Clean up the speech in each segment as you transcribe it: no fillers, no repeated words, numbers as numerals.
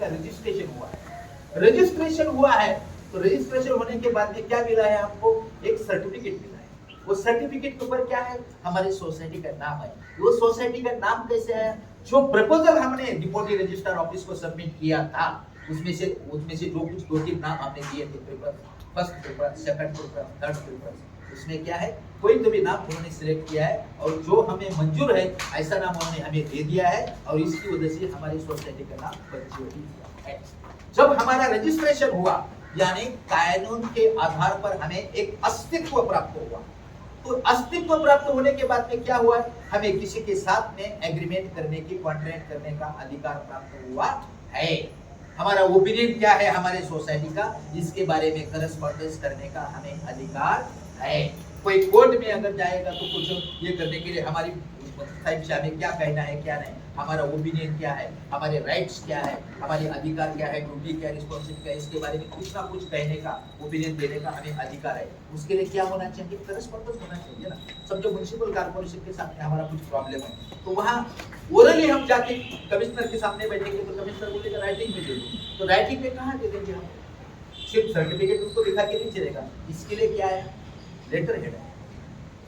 Registration हुआ है। Registration हुआ है तो रजिस्ट्रेशन होने के बाद में क्या मिला है आपको, एक सर्टिफिकेट मिला है। वो सर्टिफिकेट के ऊपर क्या है, हमारी सोसाइटी का नाम है। वो सोसाइटी का नाम कैसे है, जो प्रपोजल हमने डिप्टी रजिस्ट्रार ऑफिस को सबमिट किया था उसमें से जो कुछ 2-3 नाम हमने दिए थे, paper first paper, second paper, third paper, उसमें क्या है कोई तो भी नाम उन्होंने सिलेक्ट किया है और जो हमें मंजूर है ऐसा नाम उन्होंने हमें दे दिया है और इसकी वजह से हमारी सोसाइटी का नाम पंचवटी है। जब हमारा रजिस्ट्रेशन हुआ यानी कानून के आधार पर हमें एक अस्तित्व प्राप्त हुआ। तो अस्तित्व प्राप्त होने के बाद में क्या हुआ, हमें किसी के साथ में एग्रीमेंट करने की, कॉन्ट्रैक्ट करने का अधिकार प्राप्त हुआ है। हमारा ओपिनियन क्या है हमारे सोसाइटी का, इसके बारे में करस्पॉन्डेंस करने का हमें अधिकार है। कोई कोर्ट में अगर जाएगा तो कुछ ये करने के लिए हमारी सोसाइटी में क्या कहना है क्या नहीं, हमारा ओपिनियन क्या है, हमारे राइट्स क्या है, हमारे अधिकार क्या है, ड्यूटी क्या, रिस्पॉन्सिबिलिटी क्या, इसके बारे में कुछ ना कुछ कहने का, ओपिनियन देने का हमें अधिकार है। उसके लिए क्या होना चाहिए, करस्पॉन्डेंस होना चाहिए ना। समझो म्युनिसिपल कॉर्पोरेशन के साथ में हमारा कुछ प्रॉब्लम है तो वहाँ ओरली हम जाके कमिश्नर के सामने बैठेंगे तो कमिश्नर बोलेगा राइटिंग में दे दो, तो राइटिंग में कहाँ दे देंगे हम, सिर्फ सर्टिफिकेट उनको दिखा के नहीं चलेगा। इसके लिए क्या है, लेटर हेड है।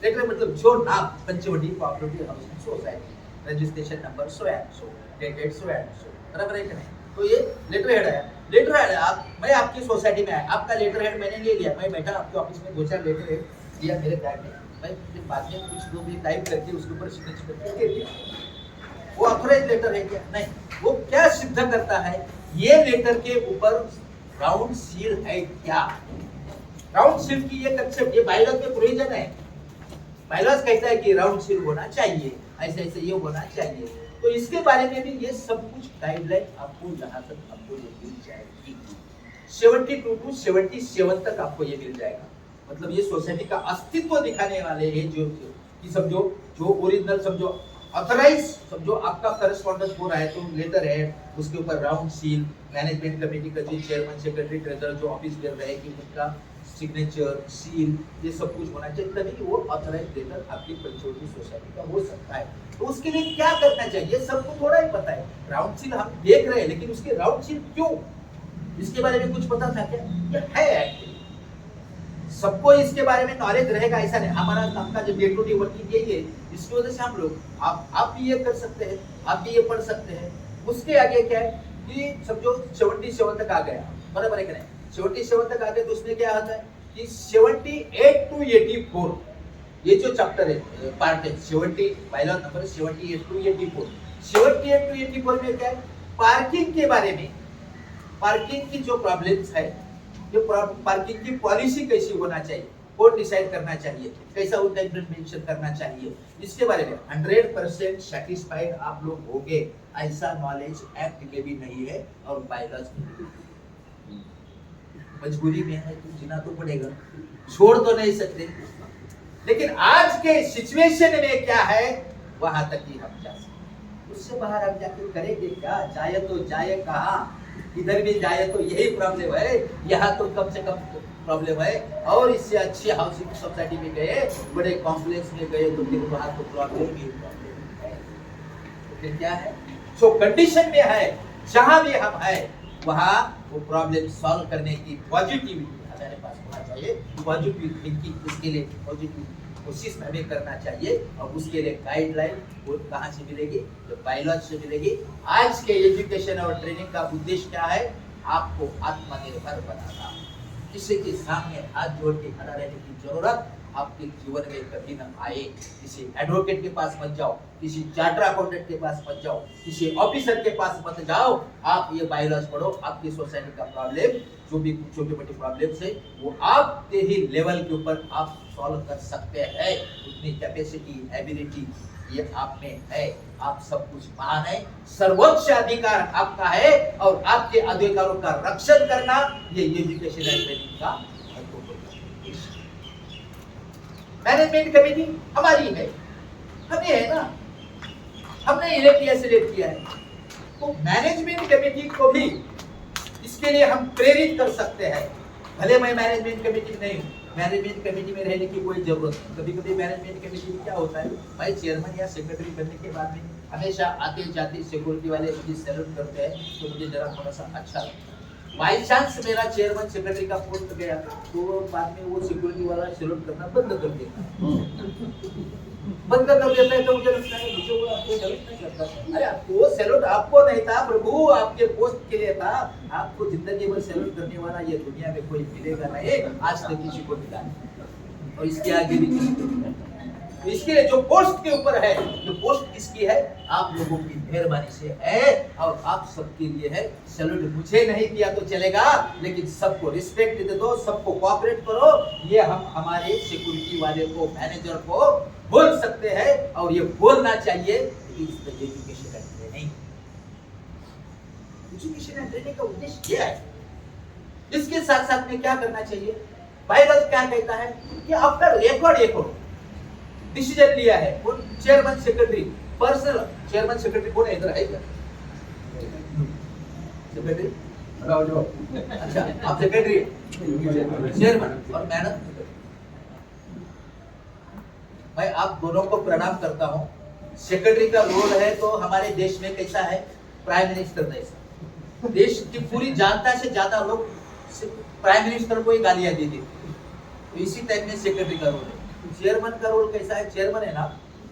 लेटर मतलब जो नाम Panchavati cooperative housing society, registration number so and so, dated so and so, बराबर है कि नहीं। तो ये लेटर हेड है। लेटर हेड आप, मैं आपकी सोसाइटी में आया, आपका लेटर हेड मैंने ले लिया, मैं बैठा आपके ऑफिस में 2-4 लेटर हेड दिया मेरे बैग में, मैं फिर बाद में कुछ जो भी टाइप करके उसके ऊपर सिग्नेचर करके दे दिया। वो ऑथराइज लेटर है क्या, नहीं। वो क्या सिद्ध करता है, ये लेटर के ऊपर राउंड सील है क्या। राउंड सील की ये कंसेप्ट, ये बायलॉज में प्रोविजन है। बायलॉज कहता है कि राउंड सील होना चाहिए, ऐसे ऐसे ये होना चाहिए। तो इसके बारे में भी ये सब कुछ गाइडलाइन आपको यहाँ तक आपको ये मिल जाएगी। 72 to 77 तक आपको ये मिल जाएगा। मतलब ये सोसाइटी का अस्तित्व दिखाने वाले हैं जो कि समझो जो ओरिजिनल समझो ऑथराइज समझो आपका करस्पॉन्डेंस हो रहा है तो लेटर है, उसके ऊपर राउंड सील, मैनेजमेंट कमेटी का जो चेयरमैन, सेक्रेटरी, ट्रेजरर जो ऑफिस में रहेगी उनका सिग्नेचर, सील, ये सब कुछ होना चाहिए, तभी वो ऑथराइज लेटर आपकी पंचवटी सोसाइटी का हो सकता है। तो उसके लिए क्या करना चाहिए सबको थोड़ा ही पता है। राउंड सील हम देख रहे हैं लेकिन उसके राउंड सील क्यों, इसके बारे में कुछ पता था क्या, ये है एक्चुअली सबको इसके बारे में नॉलेज रहेगा ऐसा नहीं। हमारा काम का जो डे टू डे वर्किंग यही है, इसकी वजह से हम लोग आप भी ये कर सकते हैं, आप भी ये पढ़ सकते हैं। उसके आगे क्या है कि समझो 77 तक आ गया, बराबर है कि नहीं। 77 तक आ गए तो उसमें क्या होता है कि 78 to 84 ये जो चैप्टर है पार्ट है 70 बायलॉ नंबर 78 to 84। 78 to 84 में क्या है, पार्किंग के बारे में, पार्किंग की जो प्रॉब्लम्स है, जो पार्किंग की पॉलिसी कैसी होना चाहिए, कौन डिसाइड करना चाहिए, कैसा उनका इम्प्लीमेंटेशन करना चाहिए, इसके बारे में 100% सेटिस्फाइड आप लोग होंगे। ऐसा नॉलेज एक्ट में भी नहीं है और बायलॉज में भी नहीं। मजबूरी में है तो जीना तो पड़ेगा, छोड़ तो नहीं सकते। लेकिन आज के सिचुएशन में क्या है वहां तक ही हम जा सकते, उससे बाहर हम जाके करेंगे क्या, जाए तो जाए कहाँ, इधर भी जाए तो यही प्रॉब्लम है, यहाँ तो कम से कम प्रॉब्लम है। और इससे अच्छी हाउसिंग सोसाइटी में गए, बड़े कॉम्प्लेक्स में गए तो फिर वहाँ तो प्रॉब्लम ही प्रॉब्लम है। तो फिर क्या है, जो कंडीशन में है जहाँ भी हम है वहाँ वो प्रॉब्लम सॉल्व करने की पॉजिटिविटी हमारे पास होना चाहिए। पॉजिटिव थिंकिंग, उसके लिए पॉजिटिव कोशिश हमें करना चाहिए और उसके लिए गाइडलाइन वो कहाँ से मिलेगी, तो बायलॉज से मिलेगी। आज के एजुकेशन और ट्रेनिंग का उद्देश्य क्या है, आपको आत्मनिर्भर बनाना। किसी के सामने हाथ जोड़ के खड़ा रहने की जरूरत आपके जीवन में कभी न आए। किसी एडवोकेट के पास मत जाओ, किसी चार्टर अकाउंटेंट के पास मत जाओ, किसी ऑफिसर के पास मत जाओ। आप ये बायलॉज पढ़ो, आपकी सोसाइटी का प्रॉब्लम जो भी छोटे मोटे प्रॉब्लम्स है वो आपके ही लेवल के ऊपर आप सॉल्व कर सकते हैं। उतनी कैपेसिटी, एबिलिटी ये आप में है। आप सब कुछ महान है, सर्वोच्च अधिकार आपका है और आपके अधिकारों का रक्षण करना ये एजुकेशन एंड ट्रेनिंग का मैनेजमेंट कमेटी हमारी है, हमें है ना, हमने सिलेक्ट किया है। तो मैनेजमेंट कमेटी को भी इसके लिए हम प्रेरित कर सकते हैं। भले मैं मैनेजमेंट कमेटी में नहीं हूँ, मैनेजमेंट कमेटी में रहने की कोई जरूरत नहीं। कभी कभी मैनेजमेंट कमेटी में क्या होता है, भाई चेयरमैन या सेक्रेटरी बनने के बाद में हमेशा आते जाते सिक्योरिटी वाले मुझे सैल्यूट करते हैं, तो मुझे जरा थोड़ा सा अच्छा लगता है। बाई चांस मेरा चेयरमैन सेक्रेटरी का पोस्ट गया तो बाद में वो सिक्योरिटी वाला सैल्यूट करना बंद कर देता है, तो मुझे लगता है मुझे वो आपको सैल्यूट नहीं करता। अरे वो सैल्यूट आपको नहीं था प्रभु, आपके पोस्ट के लिए था। आपको जिंदगी भर सैल्यूट करने वाला ये दुनिया में कोई मिलेगा नहीं, आज तक किसी को मिला नहीं और इसके आगे भी किसी को मिला नहीं। तो इसके लिए जो पोस्ट के ऊपर है, जो पोस्ट किसकी है? आप लोगों की मेहरबानी से है और आप सबके लिए है। सैल्यूट मुझे नहीं किया तो चलेगा, लेकिन सबको रिस्पेक्ट दे दो, सबको कोऑपरेट करो। ये हम हमारे सिक्योरिटी वाले को, मैनेजर को बोल सकते हैं और ये बोलना चाहिए कि education and training, education and training का उद्देश्य क्या है? इसके साथ साथ में क्या करना चाहिए? बाइबल क्या कहता है कि आफ्टर रिकॉर्ड डिसीजन लिया है कौन? Chairman secretary, personal chairman secretary कौन है? इधर है क्या सेक्रेटरी? अच्छा, आप सेक्रेटरी, चेयरमैन और मैडम। मैं आप दोनों को प्रणाम करता हूं। सेक्रेटरी का रोल है तो हमारे देश में कैसा है? प्राइम मिनिस्टर जैसा। देश की पूरी जनता से ज्यादा लोग प्राइम मिनिस्टर को ही गालियां दे देते, तो इसी टाइप में सेक्रेटरी का रोल है। चेयरमैन का रोल कैसा है? चेयरमैन है ना,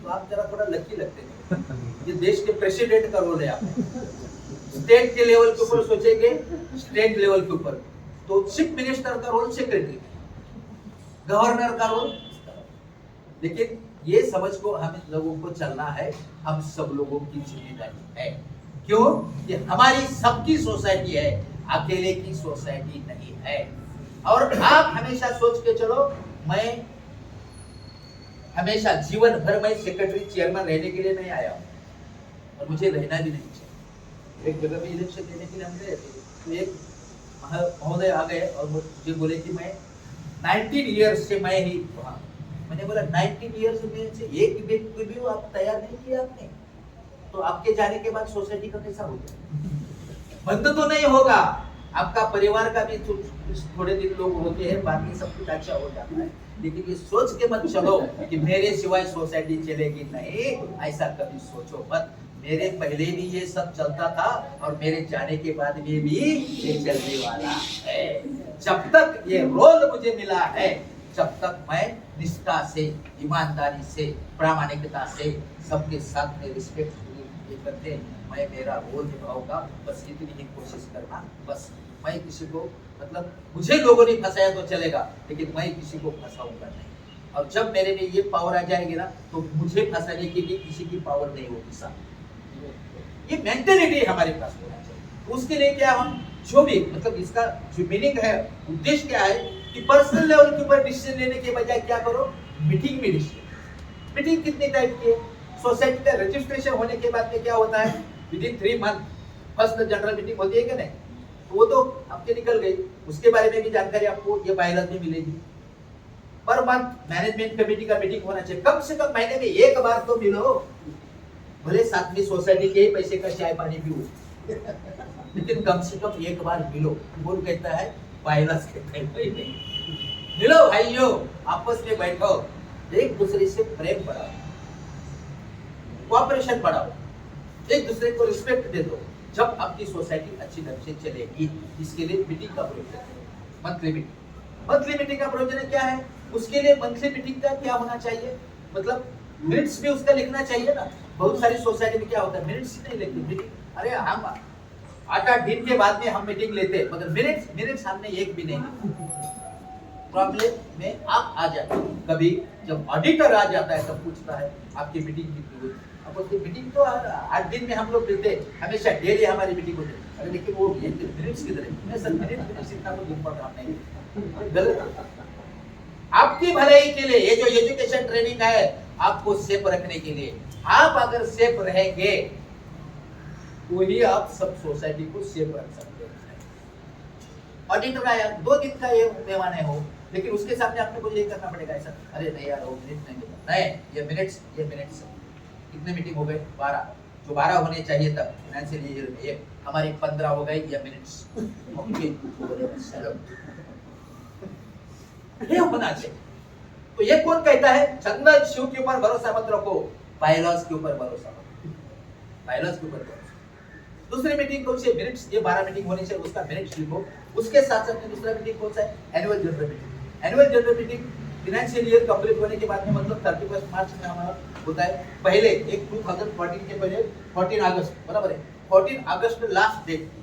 तो आप जरा थोड़ा लकी लगते हैं। ये देश के प्रेसिडेंट का रोल है। आप स्टेट के लेवल के ऊपर सोचेंगे, स्टेट लेवल के ऊपर तो चीफ मिनिस्टर का रोल सेक्रेटरी, गवर्नर का रोल। लेकिन ये समझ को हम लोगों को चलना है, हम सब लोगों की जिम्मेदारी है। क्यों? ये हमारी सबकी सोसाइटी है, अकेले की सोसाइटी नहीं है। और आप हमेशा सोच के चलो, मैं हमेशा जीवन भर मैं सेक्रेटरी चेयरमैन रहने के लिए नहीं आया हूं और मुझे रहना भी नहीं चाहिए। एक जगह में इलेक्शन देने के लिए हम गए थे, तो एक महोदय आ गए और मुझे बोले कि मैं 19 ईयर्स से मैं ही वहां। मैंने बोला 19 ईयर्स में से एक व्यक्ति भी आप तैयार नहीं किया आपने, तो आपके जाने के बाद सोसाइटी का कैसा होगा? बंद तो नहीं होगा, आपका परिवार का भी थोड़े दिन लोग होते हैं, बाकी सब कुछ अच्छा हो जाता है। लेकिन ये सोच के मत चलो कि मेरे सिवाय सोसाइटी चलेगी नहीं, ऐसा कभी सोचो मत। मेरे पहले भी ये सब चलता था और मेरे जाने के बाद में भी ये चलने वाला है। जब तक ये रोल मुझे मिला है, जब तक मैं निष्ठा से, ईमानदारी से, प्रामाणिकता से सबके साथ में रिस्पेक्ट करते मैं मेरा रोल निभाऊंगा। बस इतनी ही कोशिश करना। बस मैं किसी को, मतलब मुझे लोगों ने फंसाया तो चलेगा, लेकिन मैं किसी को फंसाऊंगा नहीं। और जब मेरे में ये पावर आ जाएगी ना, तो मुझे फंसाने की भी किसी की पावर नहीं होगी साहब। ये मेंटेलिटी हमारे पास होना चाहिए। उसके लिए क्या, हम जो भी, मतलब इसका जो मीनिंग है, उद्देश्य क्या है कि पर्सनल लेवल के ऊपर डिसीजन लेने के बजाय क्या करो, मीटिंग में डिसीजन। मीटिंग कितने टाइप की है? सोसाइटी का रजिस्ट्रेशन होने के बाद में क्या होता है, within 3 month first general meeting होती है कि नहीं? तो वो तो आपके निकल गई, उसके बारे में भी जानकारी आपको ये बायलॉज में मिलेगी। पर मंथ मैनेजमेंट कमेटी का मीटिंग होना चाहिए, कम से कम महीने में एक बार तो मिलो। भले साथ में सोसाइटी के ही पैसे का चाय पानी पियो, लेकिन कम से कम एक बार मिलो। कौन कहता है? बायलॉज कहता है। मिलो भाइयों, आपस में बैठो, एक दूसरे से प्रेम बढ़ाओ, कोऑपरेशन बढ़ाओ, एक दूसरे को रिस्पेक्ट दे दो। जब आपकी सोसाइटी अच्छी ढंग से चलेगी, इसके लिए मीटिंग का प्रयोजन है, मंथली मीटिंग। मंथली मीटिंग का प्रयोजन क्या है? उसके लिए मंथली मीटिंग का क्या होना चाहिए, मतलब मिनट्स भी उसका लिखना चाहिए ना। बहुत सारी सोसाइटी में क्या होता है, मिनट्स नहीं लिखते मीटिंग। अरे हम 8-8 दिन के बाद में हम मीटिंग लेते, मगर मिनट्स हमने एक भी नहीं। प्रॉब्लम में आप आ जाते हो। कभी जब ऑडिटर आ जाता है तब पूछता है आपकी मीटिंग कितनी हुई। अब बोलते मीटिंग तो 8 दिन में हम लोग मिलते, हमेशा डेली हमारी मीटिंग होती है। अरे लेकिन वो मिनट्स किधर है? मैं सर मिनट्स इतना तो दिन पर काम नहीं, गलत। आपकी भलाई के लिए ये जो एजुकेशन ट्रेनिंग है, आपको सेफ रखने के लिए, आप अगर सेफ रहेंगे तो ही आप सब सोसाइटी को सेफ रख सकते हैं। ऑडिटर आया, 2 दिन का ये मेहमान है हो, लेकिन उसके सामने आपने कुछ ये करना पड़ेगा ऐसा, अरे नहीं यार वो मिनट नहीं देता, नहीं ये मिनट्स कितने मीटिंग हो गए? 12, जो 12 होने चाहिए तब फाइनेंशियल ईयर में, एक हमारे 15 हो गए या मिनट्स होंगे, ये होना चाहिए। तो ये कौन कहता है? चंदन शिव के ऊपर भरोसा मत रखो, बायलॉज के ऊपर भरोसा रखो। बायलॉज के ऊपर कौन सा। दूसरी मीटिंग कौन सी, मिनट्स, ये 12 मीटिंग होनी चाहिए, उसका मिनट्स लिखो। उसके साथ साथ में दूसरा मीटिंग कौन सा है, annual general meeting. Annual general meeting financial year complete होने के बाद में, मतलब 31 मार्च में हमारा होता है। पहले एक 2014 के पहले 14 अगस्त, बराबर है, 14 अगस्त लास्ट डेट थी,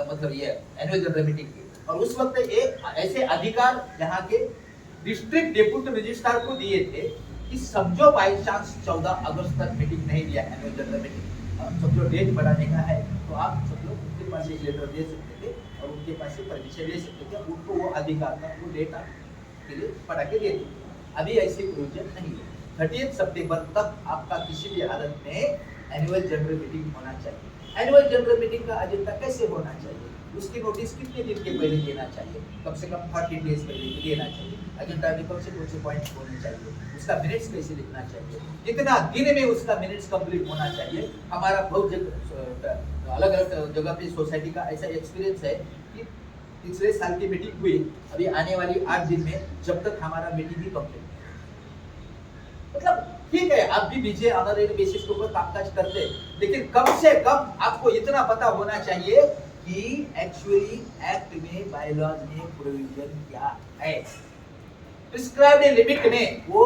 मतलब ये एनुअल जनरल मीटिंग की। और उस वक्त एक ऐसे अधिकार यहाँ के डिस्ट्रिक्ट डेप्यूटी रजिस्ट्रार को दिए थे कि समझो बाई चांस 14 अगस्त तक मीटिंग नहीं लिया एनुअल जनरल मीटिंग, समझो डेट बढ़ाने का है, तो आप सब लोग उनके पास एक लेटर दे सकते थे और उनके पास से परमिशन ले सकते थे, उनको वो अधिकार था, वो डेट के लिए बढ़ा के दे दी। अभी ऐसे प्रोविजन नहीं है। 30 सितंबर तक आपका किसी भी हालत में एनुअल जनरल मीटिंग होना चाहिए। एनुअल जनरल मीटिंग का एजेंडा कैसे होना चाहिए, उसकी नोटिस कितने दिन के पहले देना चाहिए, कम से कम 40 डेज पहले देना चाहिए। एजेंडा में कौन से पॉइंट्स होने चाहिए, उसका मिनट्स कैसे लिखना चाहिए, कितना दिन में उसका मिनट्स कंप्लीट होना चाहिए। हमारा बहुत अलग अलग जगह पे सोसाइटी का ऐसा एक्सपीरियंस है कि पिछले साल की मीटिंग हुई, अभी आने वाली 8 दिन में जब तक हमारा मीटिंग ही कंप्लीट, मतलब ठीक है आप भी बीजे ऑनरेरी बेसिस के ऊपर कामकाज करते, लेकिन कम से कम आपको इतना पता होना चाहिए कि एक्चुअली एक्ट में, बायलॉज में प्रोविजन क्या है। प्रिस्क्राइब्ड लिमिट में वो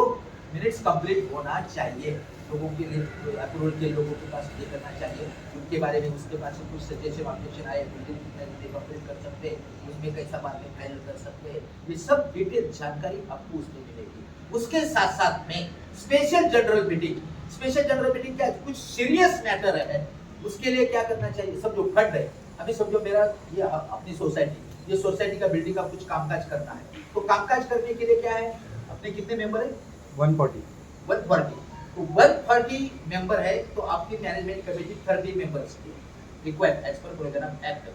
मिनट्स कंप्लीट होना चाहिए। लोगों के लिए अप्रूवल के लोगों के पास ये करना चाहिए, उनके बारे में उसके पास कुछ सजेशन ऑब्जेक्शन आए, कंप्लीट कर सकते, उसमें कैसा बात में फाइनल कर सकते, ये सब डिटेल जानकारी आपको उसमें मिलेगी। उसके साथ साथ में special general meeting, special general meeting क्या, कुछ सीरियस मैटर है, उसके लिए क्या करना चाहिए। सब जो फंड है, अभी समझो मेरा ये अपनी सोसाइटी, ये सोसाइटी का बिल्डिंग का कुछ कामकाज करना है, तो कामकाज करने के लिए क्या है, अपने कितने मेंबर है, 140 तो 140 मेंबर है, तो आपकी मैनेजमेंट कमेटी 30 मेंबर्स की required as per provision of act.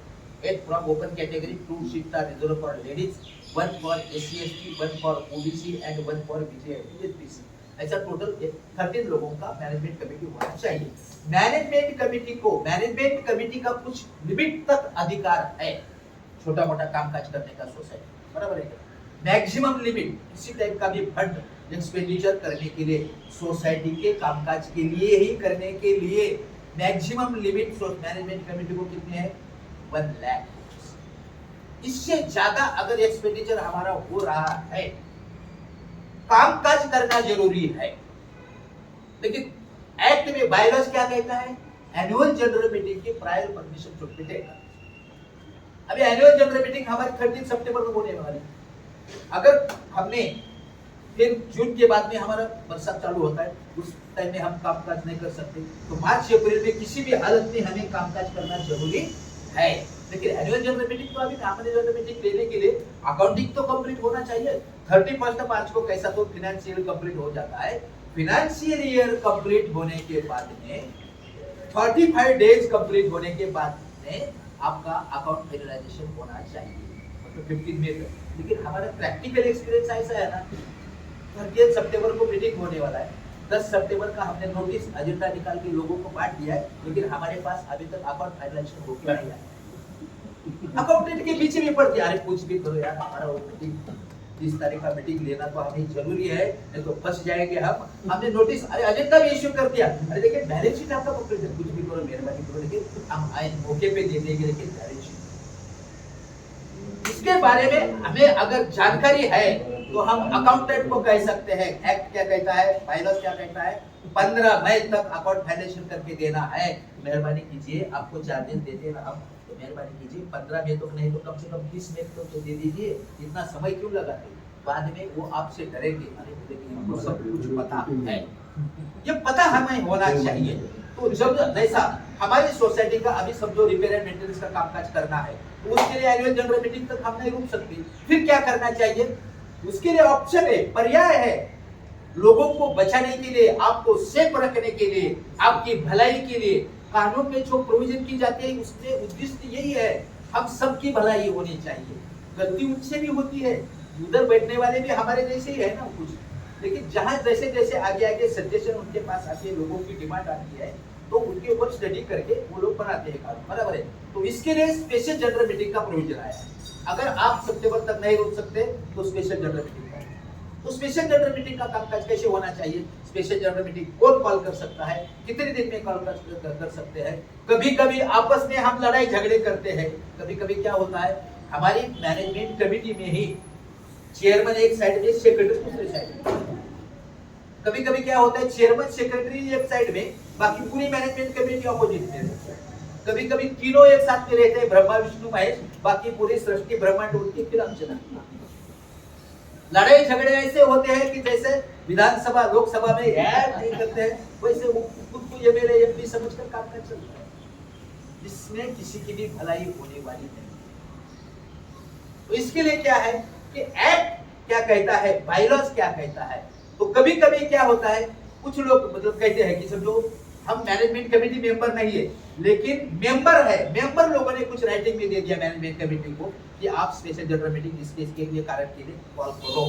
8 from open category, 2 seats are reserved for ladies, 1 for SC ST, 1 for OBC and 1 for BC। ऐसा टोटल 13 लोगों का मैनेजमेंट कमेटी होना चाहिए। मैनेजमेंट कमेटी का कुछ लिमिट तक अधिकार है छोटा मोटा कामकाज करने का सोसाइटी, बराबर है। मैक्सिमम लिमिट किसी टाइप का भी फंड एक्सपेंडिचर करने के लिए, सोसाइटी के कामकाज के लिए ही करने के लिए मैक्सिमम लिमिट मैनेजमेंट कमेटी को कितने हैं, 1 लाख। इससे ज्यादा अगर एक्सपेंडिचर हमारा हो रहा है, कामकाज करना जरूरी है, लेकिन एक्ट में बायलॉज क्या कहता है, एनुअल जनरल मीटिंग की prior permission should be taken. अभी एनुअल जनरल मीटिंग हमारी 30 सितंबर को होने वाली, अगर हमने फिर जून के बाद में हमारा बरसात चालू होता है, उस टाइम में हम कामकाज नहीं कर सकते, तो मार्च अप्रैल में किसी भी हालत में हमें कामकाज करना जरूरी है। लेकिन एनुअल जनरल मीटिंग तो अभी एनुअल जनरल मीटिंग लेने के लिए अकाउंटिंग तो कंप्लीट होना चाहिए। 31 मार्च को कैसा तो फाइनेंशियल कंप्लीट हो जाता है, फाइनेंशियल ईयर कंप्लीट होने के बाद में 45 डेज कंप्लीट होने के बाद में आपका अकाउंट फाइनलाइजेशन होना चाहिए, मतलब 15 मई तक। लेकिन हमारा प्रैक्टिकल एक्सपीरियंस ऐसा है ना, 30 सितंबर को मीटिंग होने वाला है, 10 सितंबर का हमने नोटिस एजेंडा निकाल के लोगों को बांट दिया है, लेकिन हमारे पास अभी तक अकाउंट फाइनलाइजेशन हो गया नहीं है। अकाउंटेंट के पीछे भी पड़ गया, अरे कुछ भी करो यार, हमारा वो मीटिंग 30 तारीख का मीटिंग लेना तो हमें जरूरी है, नहीं तो फंस जाएंगे हम। हमने नोटिस, अरे एजेंडा भी इश्यू कर दिया, अरे देखिए बैलेंस शीट आपका कंप्लीट है, कुछ भी करो मेहरबानी करो, लेकिन हम आए मौके पे दे देंगे, लेकिन बैलेंस शीट इसके बारे में हमें अगर जानकारी है तो हम अकाउंटेंट को कह सकते हैं। एक्ट क्या कहता है, बायलॉज क्या कहता है, 15 मई तक अकाउंट फाइनेंशियल करके देना है, मेहरबानी कीजिए, आपको 4 दिन देते हैं हम, तो मेहरबानी कीजिए 15 मई तक नहीं तो कम से कम 30 मई तक तो दे दीजिए, इतना समय क्यों लगाते, बाद में वो आपसे डरेंगे, अरे इनको सब कुछ पता है, ये पता हमें होना चाहिए। तो जब जैसा हमारी सोसाइटी का अभी सब जो रिपेयर एंड मेंटेनेंस का कामकाज करना है, तो उसके लिए एनुअल जनरल मीटिंग तक हम नहीं रुक सकते, फिर क्या करना चाहिए, उसके लिए ऑप्शन है, पर्याय है, लोगों को बचाने के लिए, आपको सेफ रखने के लिए, आपकी भलाई के लिए कानून में जो प्रोविजन की जाती है, उसमें उद्देश्य यही है, हम सबकी भलाई होनी चाहिए। गलती उनसे भी होती है, उधर बैठने वाले भी हमारे जैसे ही है ना कुछ, लेकिन जहां जैसे जैसे आगे आगे सजेशन उनके पास आती है, लोगों की डिमांड आती है, तो उनके ऊपर स्टडी करके वो लोग बनाते हैं कानून, बराबर है। तो इसके लिए स्पेशल जनरल मीटिंग का प्रोविजन आया है। अगर आप सितंबर तक नहीं रुक सकते तो स्पेशल जनरल मीटिंग तो स्पेशल जनरल मीटिंग का कामकाज कैसे होना चाहिए, स्पेशल जनरल मीटिंग कौन कॉल कर सकता है, कितने दिन में कॉल कर सकते हैं। कभी कभी आपस में हम लड़ाई झगड़े करते हैं। कभी कभी क्या होता है, हमारी मैनेजमेंट कमेटी में ही चेयरमैन एक साइड में, सेक्रेटरी दूसरे साइड में। कभी कभी क्या होता है, चेयरमैन सेक्रेटरी एक साइड में, बाकी पूरी मैनेजमेंट कमेटी अपोजिट में रहती है। कभी कभी तीनों एक साथ में रहते हैं, ब्रह्मा विष्णु महेश, बाकी पूरी सृष्टि ब्रह्मांड उनकी फिल्म चलाती। लड़ाई झगड़े ऐसे होते हैं कि जैसे विधानसभा लोकसभा में ऐड नहीं करते हैं, वैसे वो खुद को एमएलए एमपी समझकर काम कर चलता है, जिसमें किसी की भी भलाई होने वाली नहीं। तो इसके लिए क्या है कि एक्ट क्या कहता है, बायलॉज क्या कहता है। तो कभी कभी क्या होता है, कुछ लोग मतलब कहते हैं कि समझो हम मैनेजमेंट कमेटी मेंबर नहीं है, लेकिन मेंबर है, मेंबर लोगों ने कुछ राइटिंग में दे दिया मैनेजमेंट कमेटी को कि आप स्पेशल जनरल मीटिंग इस केस के लिए कारण के लिए कॉल करो।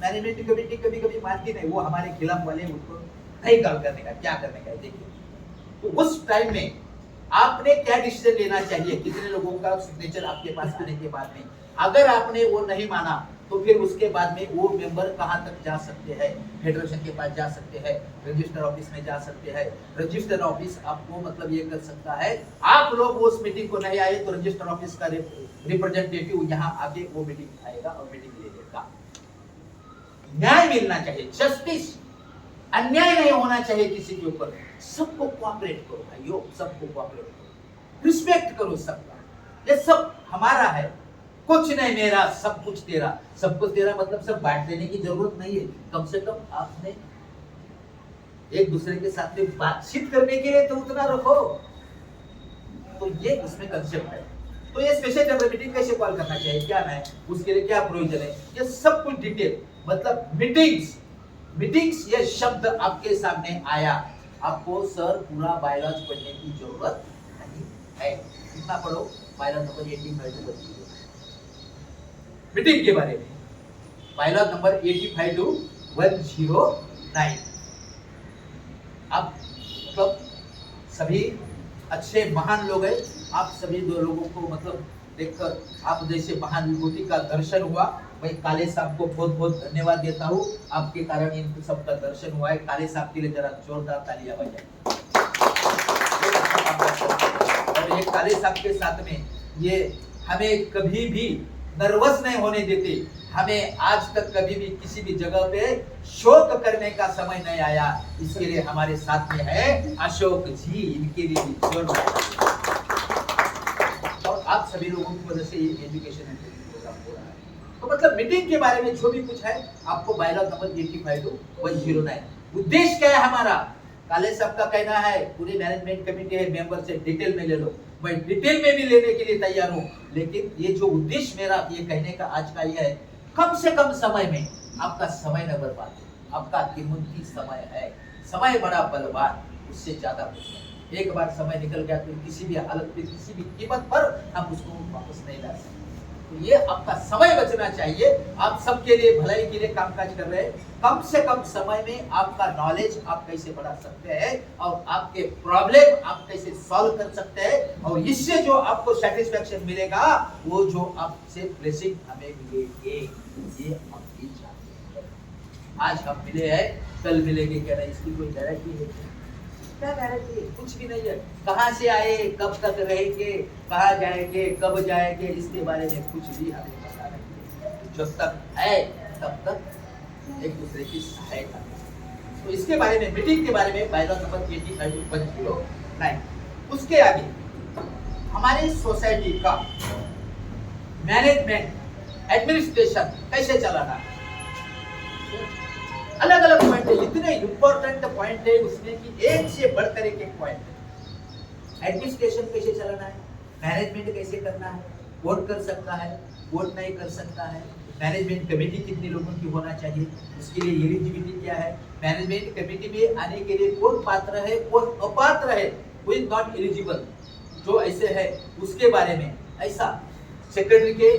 मैनेजमेंट कमेटी कभी कभी मानती नहीं, वो हमारे खिलाफ वाले उनको नहीं कॉल करने का, क्या करने का देखिए। तो उस टाइम में आपने क्या डिसीजन लेना चाहिए, कितने लोगों का सिग्नेचर आपके पास आने के बाद में, अगर आपने वो नहीं माना तो फिर उसके बाद में वो मेंबर कहां तक जा सकते हैं, फेडरेशन के पास जा सकते हैं, रजिस्टर ऑफिस में जा सकते हैं। रजिस्टर ऑफिस आपको मतलब ये कर सकता है, आप लोग उस मीटिंग को नहीं आए तो रजिस्टर ऑफिस का रिप्रेजेंटेटिव यहाँ आके वो मीटिंग आएगा और मीटिंग ले लेगा। न्याय मिलना चाहिए, जस्टिस, अन्याय नहीं होना चाहिए किसी के ऊपर। सबको कोऑपरेट करो भाइयों, सबको कोऑपरेट करो, रिस्पेक्ट करो सबका। ये सब हमारा है, कुछ नहीं मेरा, सब कुछ तेरा। सब कुछ तेरा मतलब सब बांट देने की जरूरत नहीं है, कम से कम आपने एक दूसरे के साथ में बातचीत करने के लिए तो उतना रखो। तो ये उसमें कंसेप्ट है। तो ये स्पेशल जनरल मीटिंग कैसे कॉल करना चाहिए, क्या है, उसके लिए क्या प्रोविजन है, ये सब कुछ डिटेल मतलब मीटिंग्स ये शब्द आपके सामने आया, आपको सर पूरा बायलॉज पढ़ने की जरूरत नहीं है। कितना पढ़ो, बायलॉज नंबर 85 मीटिंग के बारे में, बायलॉज नंबर 85 to 109। आप मतलब सभी अच्छे महान लोग हैं, आप सभी दो लोगों को मतलब देखकर आप जैसे महान विभूति का दर्शन हुआ। मैं काले साहब को बहुत बहुत धन्यवाद देता हूँ, आपके कारण इन सबका दर्शन हुआ है। काले साहब के लिए जरा जोरदार तालियां बजाएं। और ये काले साहब के साथ में ये हमें कभी भी नर्वस नहीं होने देते, हमें आज तक कभी भी किसी भी जगह पे शोक करने का समय नहीं आया। इसके लिए हमारे साथ में है अशोक जी, इनके लिए भी जोरदार। और आप सभी लोगों की वजह से ये एजुकेशन प्रोग्राम हो रहा है। तो मतलब मीटिंग के बारे में जो भी कुछ है आपको बायलॉज नंबर 85 to 109। उद्देश्य क्या है हमारा, काले साहब का कहना है पूरी मैनेजमेंट कमेटी है, मेंबर से डिटेल में ले लो, मैं डिटेल में भी लेने के लिए तैयार हूं, लेकिन ये जो उद्देश्य मेरा ये कहने का आज का ये है, कम से कम समय में आपका समय न बर्बाद हो। आपका कीमती समय है, समय बड़ा बलवान, उससे ज्यादा कुछ नहीं। एक बार समय निकल गया तो किसी भी हालत में किसी भी कीमत पर हम उसको वापस नहीं ला सकते। तो ये आपका समय बचना चाहिए। आप सबके लिए भलाई के लिए कामकाज कर रहे हैं, कम से कम समय में आपका नॉलेज आप कैसे बढ़ा सकते हैं और आपके प्रॉब्लम आप कैसे सॉल्व कर सकते हैं, और इससे जो आपको सेटिस्फेक्शन मिलेगा वो जो आपसे ब्लेसिंग हमें मिलेगी, ये आपकी चाहते हैं। आज हम मिले हैं, कल मिलेंगे क्या नहीं, इसकी कोई गारंटी है क्या? गारंटी कुछ भी नहीं है। कहाँ से आए, कब तक रहेंगे, कहाँ जाएंगे, कब जाएंगे, इसके बारे में कुछ भी हमें पता नहीं है। जब तक है तब तक एक दूसरे की सहायता। तो इसके बारे में, मीटिंग के बारे में बायलॉज नंबर 85 to 109। उसके आगे हमारी सोसाइटी का मैनेजमेंट एडमिनिस्ट्रेशन कैसे चलाना है, अलग अलग पॉइंट है, इतने इंपॉर्टेंट पॉइंट है उसमें कि एक से बढ़कर एक पॉइंट है। एडमिनिस्ट्रेशन कैसे चलाना है, मैनेजमेंट कैसे करना है, वोट कर सकता है, वोट नहीं कर सकता है, मैनेजमेंट कमेटी कितने लोगों की होना चाहिए, उसके लिए एलिजिबिलिटी क्या है, मैनेजमेंट कमेटी में आने के लिए कौन पात्र है, कौन अपात्र है, हु इज नॉट एलिजिबल, जो ऐसे है उसके बारे में। ऐसा सेक्रेटरी के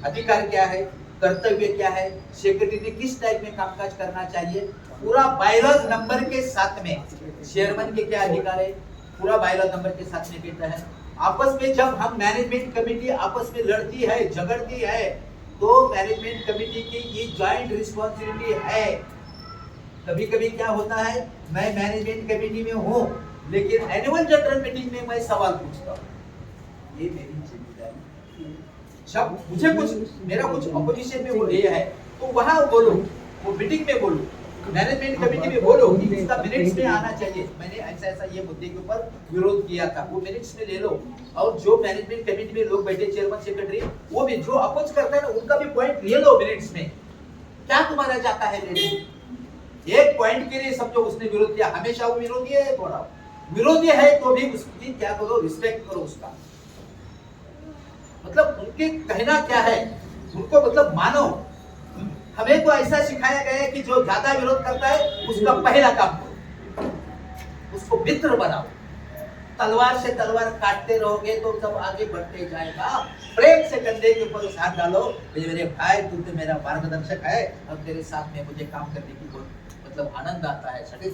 अधिकार क्या है, कर्तव्य क्या है, सेक्रेटरी ने किस टाइप में कामकाज करना चाहिए, पूरा बायलॉज नंबर के साथ में। चेयरमैन के क्या अधिकार है, पूरा बायलॉज नंबर के साथ में कहता है। आपस में जब हम मैनेजमेंट कमेटी आपस में लड़ती है, झगड़ती है, तो मैनेजमेंट कमेटी की ये जॉइंट रिस्पॉन्सिबिलिटी है। कभी कभी क्या होता है, मैं मैनेजमेंट कमेटी में हूँ लेकिन एनुअल जनरल मीटिंग में मैं सवाल पूछता हूँ, ये मेरी जिम्मेदारी। जब मुझे कुछ मेरा कुछ अपोजिशन में वो ये है तो वहां बोलो, वो मीटिंग में बोलो, मैनेजमेंट कमेटी में बोलो कि इसका मिनट्स में आना चाहिए, मैंने ऐसा ऐसा ये मुद्दे के ऊपर विरोध किया था, वो मिनट्स में ले लो। और जो मैनेजमेंट कमेटी में लोग बैठे, चेयरमैन सेक्रेटरी, वो भी जो अपोज करता है ना, उनका भी पॉइंट ले लो मिनट्स में। क्या तुम्हारा जाता है लेने? एक पॉइंट के लिए समझो उसने विरोध किया, हमेशा वो विरोधी है, थोड़ा विरोधी है तो भी उसकी क्या करो, रिस्पेक्ट करो उसका। मतलब उनके कहना क्या है, उनको मतलब मानो। हमें तो ऐसा सिखाया गया है कि जो ज्यादा विरोध करता है उसका पहला काम करो, उसको मित्र बनाओ। तलवार से तलवार काटते रहोगे तो सब आगे बढ़ते जाएगा। प्रेम से कंधे के ऊपर उस हाथ डालो, मेरे भाई तू तो मेरा मार्गदर्शक है, अब तेरे साथ में मुझे काम करने की बहुत मतलब आनंद आता है, सटीक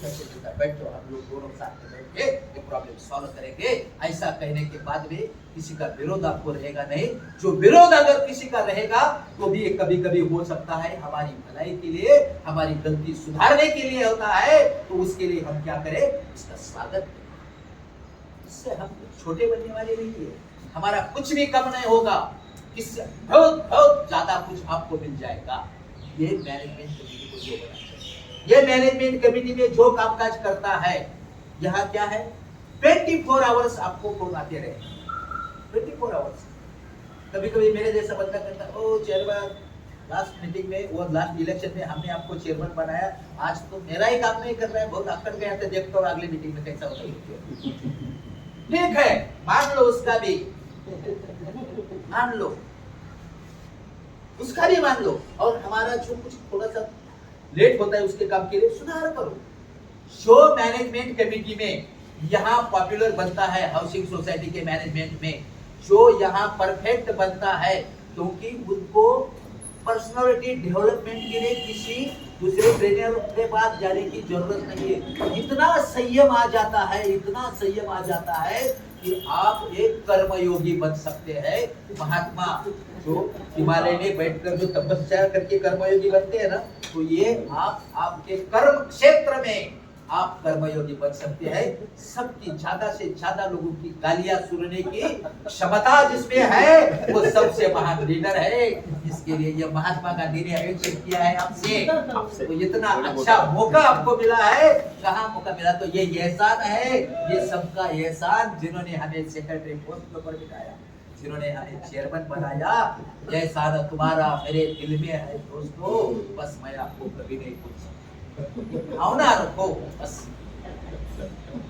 बैठो, हम लोग दोनों साथ में बैठ के ये प्रॉब्लम सॉल्व करेंगे। ऐसा कहने के बाद भी किसी का विरोध आपको रहेगा नहीं। जो विरोध अगर किसी का रहेगा तो भी कभी कभी हो सकता है हमारी भलाई के लिए, हमारी गलती सुधारने के लिए होता है, तो उसके लिए हम क्या करें, इसका स्वागत करें। इससे हम छोटे बनने वाले नहीं है, हमारा कुछ भी कम नहीं होगा, इससे बहुत बहुत ज्यादा कुछ आपको मिल जाएगा। ये मैनेजमेंट कमेटी को जो बनाना चाहिए, ये मैनेजमेंट कमेटी में जो कामकाज करता है, यहाँ क्या है, 24 आवर्स आपको फोन आते रहे, 24 आवर्स। कभी कभी मेरे जैसा बंदा कहता है, ओ चेयरमैन लास्ट मीटिंग में, वो लास्ट इलेक्शन में हमने आपको चेयरमैन बनाया, आज तो मेरा ही काम नहीं कर रहा है, बहुत अकड़ गया था, देखता हूँ अगली मीटिंग में कैसा होता है। ठीक है, मान लो उसका भी, मान लो उसका भी मान लो, और हमारा जो कुछ थोड़ा सा लेट होता है उसके काम के लिए सुधार करो। शो मैनेजमेंट कमेटी में यहाँ पॉपुलर बनता है, हाउसिंग सोसाइटी के मैनेजमेंट में जो यहाँ परफेक्ट बनता है, क्योंकि उनको पर्सनालिटी डेवलपमेंट के लिए किसी दूसरे ट्रेनर के पास जाने की जरूरत नहीं है। इतना संयम आ जाता है, इतना संयम आ जाता है कि आप एक कर्मयोगी बन सकते हैं। महात्मा जो हिमालय में बैठकर जो तपस्या करके कर्मयोगी बनते हैं ना, तो ये आप आपके कर्म क्षेत्र में आप कर्मयोगी बन सकते हैं। सबकी ज्यादा से ज्यादा लोगों की गालियां सुनने की क्षमता जिसमें है वो सबसे महान लीडर है। इसके लिए ये महात्मा गांधी ने अभिषेक किया है आपसे। तो इतना अच्छा मौका आपको मिला है, कहाँ मौका मिला, तो ये एहसान है, ये सबका एहसान जिन्होंने हमें सेक्रेटरी पोस्ट पर बिठाया, जिन्होंने हमें चेयरमैन बनाया। ये सारा तुम्हारा मेरे दिल में है दोस्तों, बस मैं आपको कभी नहीं पूछ भावना रखो बस।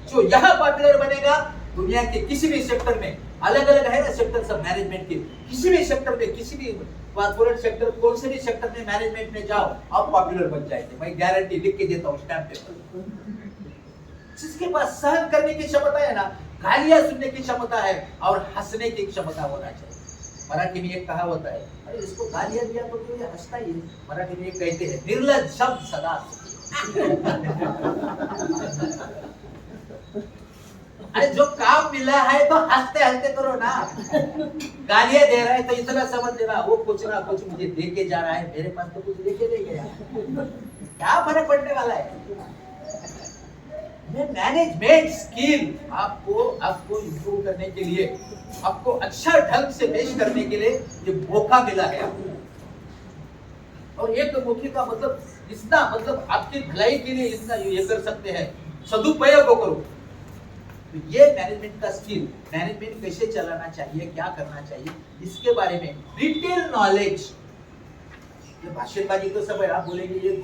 जो यहाँ पॉपुलर बनेगा दुनिया के किसी भी सेक्टर में, अलग अलग है ना सेक्टर सब मैनेजमेंट के, किसी भी सेक्टर में, किसी भी कॉर्पोरेट सेक्टर, कौन से भी सेक्टर में मैनेजमेंट में जाओ आप पॉपुलर बन जाएंगे, मैं गारंटी लिख के देता हूँ स्टैम्प पेपर। जिसके पास सहन करने की क्षमता है ना, गालियां सुनने की क्षमता है और हंसने की क्षमता होना चाहिए। मराठी में एक कहावत है, अरे इसको गालियां दिया तो ये हंसता ही है। मराठी में एक कहते हैं, निर्लज शब्द सदा अरे जो काम मिला है तो हंसते हंसते करो ना। गालियां दे रहा है तो इतना समझ लेना वो कुछ ना कुछ मुझे दे के जा रहा है, मेरे पास तो कुछ लेके नहीं गया, क्या फर्क पड़ने वाला है। मैनेजमेंट स्किल आपको इंप्रूव करने के लिए, आपको अच्छा ढंग से पेश करने के लिए ये मौका मिला है आपको। और एक तो मौके का मतलब इतना, मतलब आपकी भलाई के लिए इतना ये कर सकते हैं, सदुपयोग करो। तो ये मैनेजमेंट का स्किल, मैनेजमेंट कैसे चलाना चाहिए, क्या करना चाहिए, इसके बारे में डिटेल नॉलेज। ये भाषणबाजी तो सब है, आप बोलेंगे ये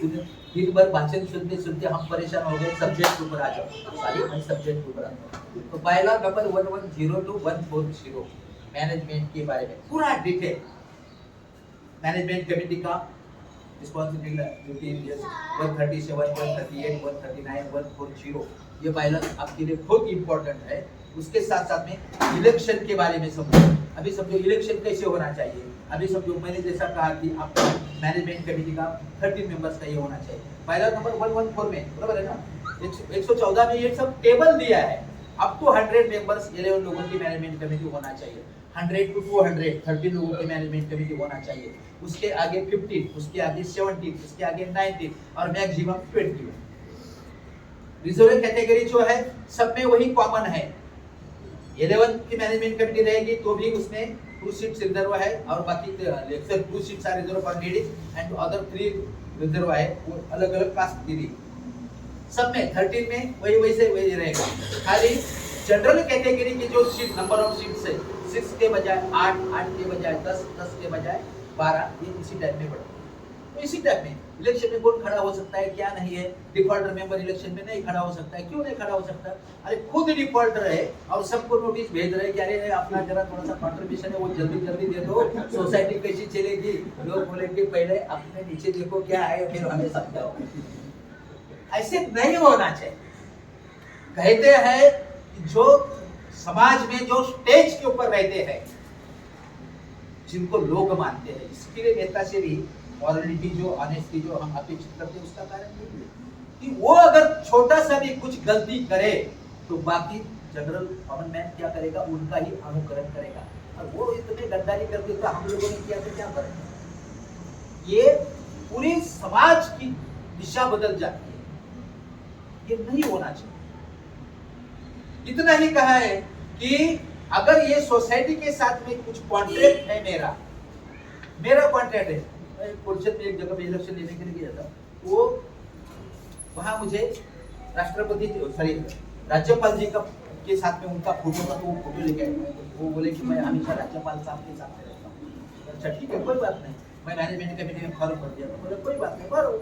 दिन भर भाषण सुनते सुनते हम परेशान हो गए, सब्जेक्ट ऊपर आ जाओ। सारी मैं सब्जेक्ट ऊपर आता हूँ। तो पहला नंबर 110 to 140 मैनेजमेंट के बारे में पूरा डिटेल। मैनेजमेंट कमेटी का रिस्पॉन्सिबिलिटी 137, 138, 139, 140 ये बायलॉज आपके लिए बहुत इंपॉर्टेंट है। उसके साथ साथ में इलेक्शन के बारे में समझो। अभी समझो इलेक्शन कैसे होना चाहिए। अभी समझो मैंने जैसा कहा कि आपका मैनेजमेंट कमेटी का 13 मेंबर्स का ये होना चाहिए। बायलॉज नंबर 114 में बराबर है ना, 114 में ये सब टेबल दिया है, अप टू 100 मेंबर्स 11 लोगों की मैनेजमेंट कमेटी होना चाहिए। 100 to 200 30 लोगों की मैनेजमेंट कमेटी होना चाहिए। उसके आगे 15, उसके आगे 17, उसके आगे 19 और मैक्सिमम 20। रिजर्व कैटेगरी जो है सब में वही कॉमन है। 11 की मैनेजमेंट कमेटी रहेगी तो भी उसमें 2 सीट्स रिजर्व है और बाकी lecture 2 seats are reserve for ladies and other 3 reserve है, वो अलग अलग कास्ट के लिए। सब में 13 में वही वैसे वही रहेगा। खाली जनरल कैटेगरी की जो सीट नंबर ऑफ सीट्स है 6 के बजाय 8, 8 के बजाय 10, 10 के बजाय 12, ये इसी टाइप में बढ़ता है। तो इसी टाइप में इलेक्शन में कौन खड़ा हो सकता है, क्या नहीं है। डिफॉल्टर मेंबर इलेक्शन में नहीं खड़ा हो सकता है, क्यों नहीं खड़ा हो सकता? अरे खुद डिफॉल्टर है और सबको नोटिस भेज रहे हैं कि अरे अपना जरा थोड़ा सा कंट्रीब्यूशन है वो जल्दी जल्दी दे दो, सोसाइटी कैसी चलेगी। लोग बोलेंगे पहले अपने नीचे देखो क्या है फिर हमें समझाओ। ऐसे नहीं होना चाहिए। कहते हैं जो समाज में जो स्टेज के ऊपर रहते हैं, जिनको लोग मानते हैं, इसके लिए नेता से भी मॉरलिटी जो ऑनेस्टी जो हम अपेक्षित करते हैं उसका कारण यही है कि वो अगर छोटा सा भी कुछ गलती करे तो बाकी जनरल कॉमन मैन क्या करेगा, उनका ही अनुकरण करेगा। और वो इतने गद्दारी कर देता हम लोगों ने किया तो क्या करेंगे। ये पूरे समाज की दिशा बदल जाती है, ये नहीं होना चाहिए। इतना ही कहा है कि अगर ये सोसाइटी के साथ में कुछ कॉन्ट्रैक्ट है, मेरा कॉन्ट्रैक्ट है, मैं परिषद में एक जगह पे इलेक्शन लेने के लिए गया था, वो वहां मुझे राष्ट्रपति राज्यपाल जी का के साथ में उनका फोटो था, तो वो फोटो लेके आए। वो बोले कि मैं हमेशा राज्यपाल साहब के साथ में रहता हूँ। अच्छा ठीक है, कोई बात नहीं, मैं मैनेजमेंट कमेटी में फॉर्म भर दिया। बोले कोई बात नहीं, भरो।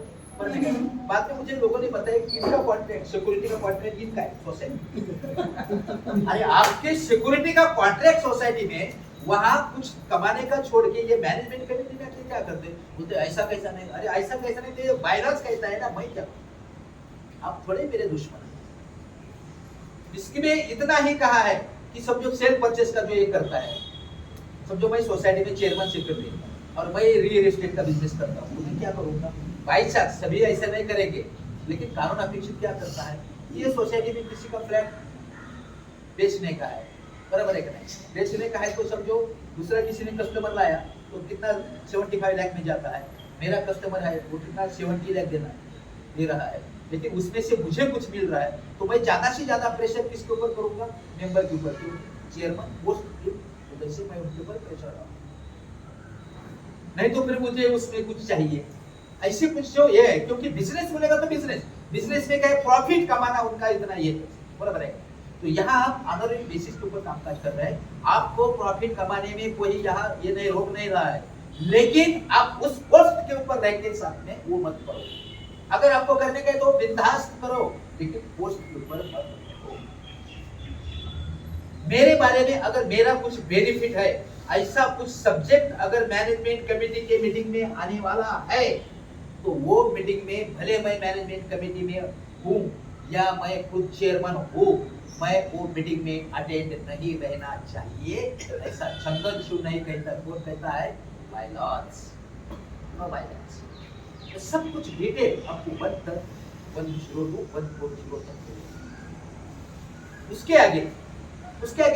बाद में मुझे लोगों ने बताया कि इनका कॉन्ट्रैक्ट सिक्योरिटी का कॉन्ट्रैक्ट इनका है सोसाइटी। अरे आपके सिक्योरिटी का कॉन्ट्रैक्ट सोसाइटी में, वहां कुछ कमाने का छोड़ के ये मैनेजमेंट कमेटी में क्या करते हैं? बोलते ऐसा कैसा नहीं। अरे ऐसा कैसा नहीं, तो वायरस कैसा है ना, मैं क्या, आप थोड़े मेरे दुश्मन हैं। इसके में इतना ही कहा है कि सब जो सेल्फ परचेस का जो ये करता है, सब जो मैं सोसाइटी में चेयरमैन सेक्रेटरी और मैं रियल एस्टेट का बिजनेस करता हूँ, मैं क्या करूँगा? बाई चांस सभी ऐसा नहीं करेंगे, लेकिन कानून अपेक्षित क्या करता है, ये सोसाइटी में किसी का फ्लैट बेचने का है, बराबर है कि नहीं? बेचने का है तो समझो दूसरा किसी ने कस्टमर लाया तो कितना 75 लाख में जाता है। मेरा कस्टमर है वो कितना 70 लाख दे रहा है, लेकिन उसमें से मुझे कुछ मिल रहा है, तो मैं ज्यादा से ज्यादा प्रेशर किसके ऊपर करूंगा? मेंबर के ऊपर, चेयरमैन पोस्ट, उधर से मैं उनके ऊपर प्रेशर डालूंगा। नहीं तो फिर मुझे उसमें कुछ चाहिए, ऐसे कुछ जो ये है। क्योंकि बिजनेस बोलेगा तो बिजनेस में क्या है, प्रॉफिट कमाना उनका इतना ये, बराबर है। तो यहाँ आप ऑनररी बेसिस के ऊपर कामकाज कर रहे हैं, आपको प्रॉफिट कमाने में कोई यहाँ ये नहीं रोक नहीं रहा है, लेकिन आप उस पोस्ट के ऊपर रह के साथ में वो मत करो। अगर आपको करने का है तो बिंदास करो, लेकिन पोस्ट के ऊपर मत करो। मेरे बारे में अगर मेरा कुछ बेनिफिट है, ऐसा कुछ सब्जेक्ट अगर मैनेजमेंट कमेटी के मीटिंग में आने वाला है, तो वो मीटिंग में भले मैं मैनेजमेंट कमेटी में हूँ या मैं खुद चेयरमैन हूँ, मैं वो मीटिंग में अटेंड नहीं रहना चाहिए। ऐसा चंदन शू नहीं कहता, कौन कहता है? My lords, no my lords. तो सब कुछ डिटेल आपको 1 तक 102 140 तक। उसके आगे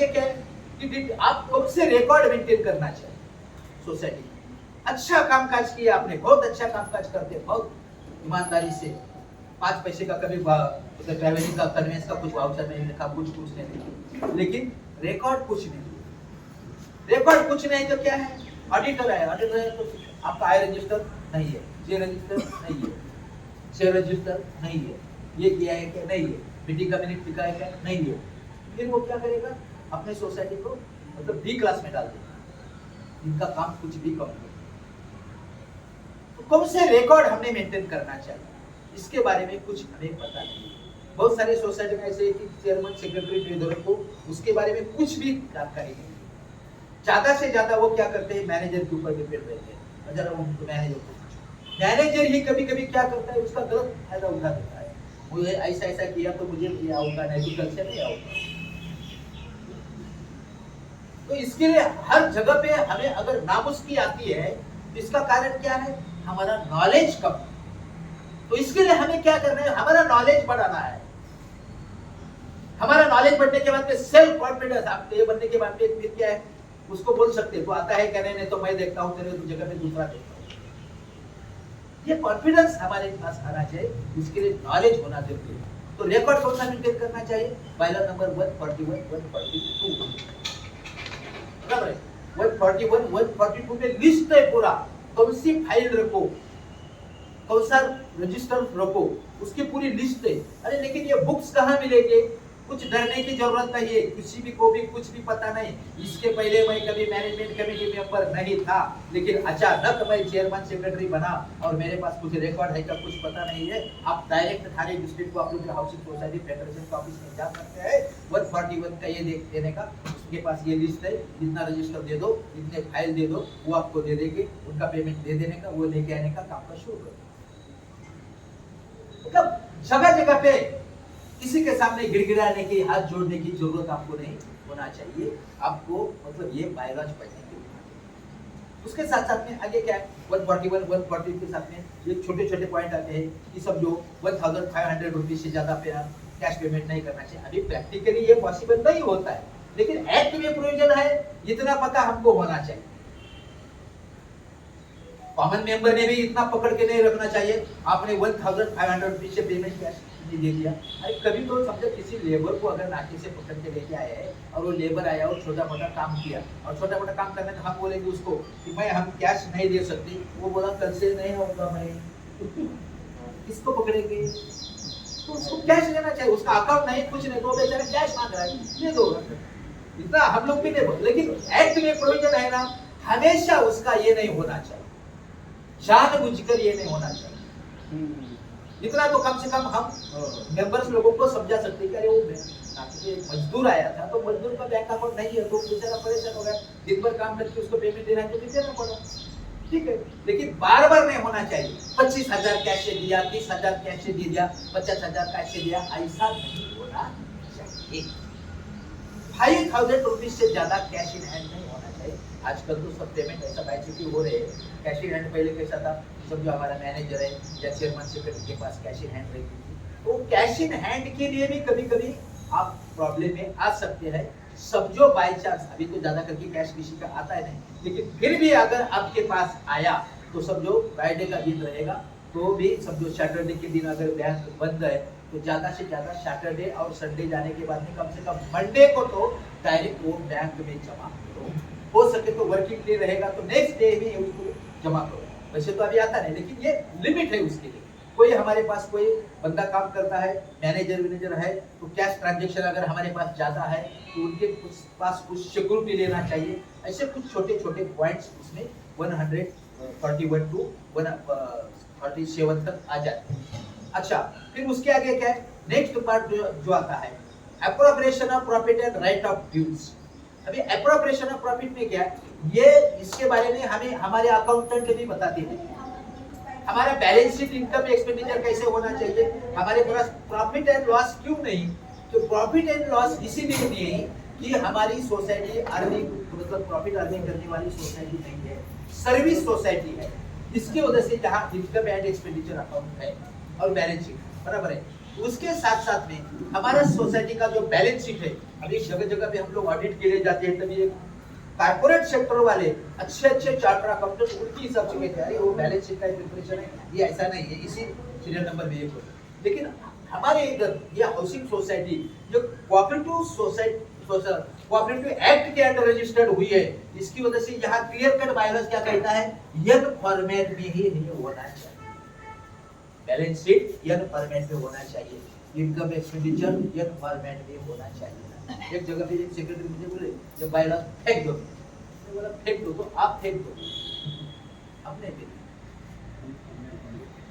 क्या है कि आप कब से रिकॉर्ड मेंटेन करना चाहिए सोसाइटी। अच्छा कामकाज किया आपने, बहुत अच्छा कामकाज करते, बहुत ईमानदारी से, 5 पैसे का कभी ट्रैवलिंग का कन्वेंस का कुछ वाउचर नहीं लिखा, कुछ नहीं लिखा, लेकिन रिकॉर्ड कुछ नहीं तो क्या है? ऑडिटर है तो आपका आय रजिस्टर नहीं है, शेयर रजिस्टर नहीं है, शेयर रजिस्टर नहीं है, ये किया है क्या? नहीं है, मीटिंग का मिनट लिखा है क्या? नहीं है। फिर वो क्या करेगा? अपने सोसाइटी को मतलब बी क्लास में डाल देगा, इनका काम कुछ भी कम है। तो कौन से रिकॉर्ड हमने मेंटेन करना चाहिए, इसके बारे में कुछ हमें पता नहीं। बहुत सारे सोसाइटी में ऐसे कि चेयरमैन सेक्रेटरी ट्रेजरर को उसके बारे में कुछ भी जानकारी नहीं। ज्यादा से ज्यादा वो क्या करते हैं? मैनेजर के ऊपर डिपेंड रहते हैं। अगर उनको मैनेजर ही कभी कभी क्या करता है, उसका गलत फायदा उठा देता है। मुझे ऐसा किया तो मुझे ये आऊंगा, नहीं तो कल से नहीं आऊंगा। तो इसके लिए हर जगह पे हमें अगर नामुश्की आती है तो इसका कारण क्या है? हमारा नॉलेज कम। तो इसके लिए हमें क्या करना है? हमारा नॉलेज बढ़ाना है। हमारा नॉलेज बढ़ने के बाद में सेल्फ कॉन्फिडेंस, आप ये बनने के बाद में फिर क्या है? उसको बोल सकते तो आता है क्या नहीं, नहीं तो मैं देखता हूँ तेरे जगह पे दूसरा देखता हूँ। ये कॉन्फिडेंस हमारे पास आना चाहिए, इसके लिए नॉलेज होना जरूरी है। तो रिकॉर्ड कौन सा मेंटेन करना चाहिए? बायलॉ नंबर 141, 142, बराबर है। 141, 142 में लिस्ट है पूरा, कौन सी फाइल रखो, कौन सा रजिस्टर रखो, उसकी पूरी लिस्ट है। अरे लेकिन ये बुक्स कहाँ मिलेंगे? कुछ डरने की जरूरत नहीं है, किसी भी को भी कुछ भी पता नहीं। इसके पहले मैं कभी मैनेजमेंट कमेटी मेंबर नहीं था, लेकिन अचानक मैं चेयरमैन सेक्रेटरी बना और मेरे पास कुछ रिकॉर्ड है का कुछ पता नहीं है। आप डायरेक्ट थाने डिस्ट्रिक्ट को, आप लोग हाउसिंग सोसाइटी फेडरेशन का ऑफिस में जा सकते हैं, 141 का ये देने का, उसके पास ये लिस्ट है, जितना रजिस्टर दे दो, जितने फाइल दे दो, वो आपको दे देंगे, उनका पेमेंट दे देने का, वो लेके आने का काम का शुरू करो। मतलब जगह जगह पे किसी के सामने गिड़गिड़ाने की, हाथ जोड़ने की जरूरत आपको नहीं होना चाहिए। आपको मतलब ये बायलॉज पढ़ने के। उसके साथ साथ में आगे क्या है, 141, 142 के साथ में ये छोटे छोटे पॉइंट आते हैं कि सब जो 1500 रुपीज से ज्यादा पे कैश पेमेंट नहीं करना चाहिए। अभी प्रैक्टिकली ये पॉसिबल नहीं होता है, लेकिन एक्ट में प्रोविजन है, इतना पता हमको होना चाहिए। कॉमन मेंबर ने भी इतना पकड़ के नहीं रखना चाहिए, आपने 1500 रुपीज से पेमेंट कैश दे दिया। अरे कभी तो समझो किसी लेबर को अगर नाके से पकड़ के लेके आए हैं और वो लेबर आया और छोटा मोटा काम किया, और छोटा मोटा काम करने में हम बोलेंगे उसको कि मैं हम कैश नहीं दे सकती, वो बोला कल से नहीं होगा, मैं किसको पकड़ेंगे? तो उसको कैश लेना चाहिए, उसका अकाउंट नहीं कुछ नहीं, तो बेचारा कैश मांग रहा है, ये दो। इतना हम लोग भी नहीं बोल, लेकिन एक्ट में प्रोविजन है ना, हमेशा उसका ये नहीं होना चाहिए, जानबूझकर ये नहीं होना चाहिए। इतना तो कम से कम हम मेंबर्स लोगों को समझा सकते हैं कि अरे वो मजदूर आया था, तो मजदूर का बैंक अकाउंट नहीं है, तो बेचारा परेशान हो गया, दिन भर काम करके उसको पेमेंट देना है तो देना पड़ा, ठीक है। लेकिन बार बार नहीं होना चाहिए, 25,000 कैश से दिया, 30,000 कैश से दिया, 50,000 कैश से दिया, ऐसा नहीं होना चाहिए। 5,000 रुपीज से ज्यादा कैश इन हैंड नहीं होना चाहिए। आजकल तो सब पेमेंट ऐसा बाइसिकल हो रहे हैं। कैश इन हैंड पहले कैसा था, सब जो हमारा मैनेजर है या चेयरमैन सेक्रेटरी के पास कैश इन हैंड रहती थी, तो कैश इन हैंड के लिए भी कभी कभी आप प्रॉब्लम में आ सकते हैं। सब जो बाई चांस, अभी तो ज्यादा करके कैश किसी का आता है नहीं, लेकिन फिर भी अगर आपके पास आया तो सब जो फ्राइडे का दिन रहेगा, तो भी सब जो सैटरडे के दिन अगर बैंक बंद है, तो ज्यादा से ज्यादा सैटरडे और संडे जाने के बाद में कम से कम मंडे को तो डायरेक्ट वो बैंक में जमा करो। हो सके तो वर्किंग डे रहेगा तो नेक्स्ट डे भी उसको जमा करो। वैसे तो अभी आता नहीं, लेकिन ये लिमिट है उसके लिए। कोई हमारे पास कोई बंदा काम करता है, मैनेजर है, तो कैश ट्रांजेक्शन अगर हमारे पास ज्यादा है तो उनके पास कुछ सिक्योरिटी लेना चाहिए। ऐसे कुछ छोटे छोटे पॉइंट्स उसमें 141 टू 137 तक आ जाते हैं। अच्छा, फिर उसके आगे क्या है, नेक्स्ट पार्ट जो आता है, appropriation of profit and write off dues. अभी एप्रोप्रिएशन ऑफ प्रॉफिट में क्या है, ये इसके बारे में हमें हमारे अकाउंटेंट भी बताते हैं। हमारा बैलेंस शीट इनकम एक्सपेंडिचर कैसे होना चाहिए, हमारे पास प्रॉफिट एंड लॉस क्यों नहीं, तो प्रॉफिट एंड लॉस इसीलिए नहीं कि हमारी सोसाइटी अर्निंग मतलब प्रॉफिट अर्निंग करने वाली सोसाइटी नहीं है, सर्विस सोसाइटी है। इसकी वजह से जहाँ इनकम एंड एक्सपेंडिचर अकाउंट है और बैलेंस शीट बराबर है, उसके साथ साथ में हमारा सोसाइटी का जो बैलेंस शीट है, अभी जगह जगह पे हम लोग ऑडिट के लिए जाते हैं, तभी एक कारपोरेट सेक्टर वाले अच्छे चार्टर अकाउंटेंट उनकी हिसाब से कहते हैं वो बैलेंस शीट का प्रिपरेशन है, ये ऐसा नहीं है, इसी सीरियल नंबर में एक। लेकिन हमारे इधर ये हाउसिंग सोसाइटी जो कोऑपरेटिव सोसाइटी कोऑपरेटिव एक्ट के अंडर रजिस्टर्ड हुई है, इसकी वजह से यहाँ क्लियर कट बायलॉज क्या कहता है, यन फॉर्मेट में ही होना चाहिए, बैलेंस शीट यन फॉर्मेट में होना चाहिए, इनकम एक्सपेंडिचर यन फॉर्मेट में होना चाहिए। एक जगह पे एक सेक्रेटरी मुझे बोले जब बायलॉज फेंक दो, मैं बोला फेंक दो तो आप फेंक दो, हमने फेंक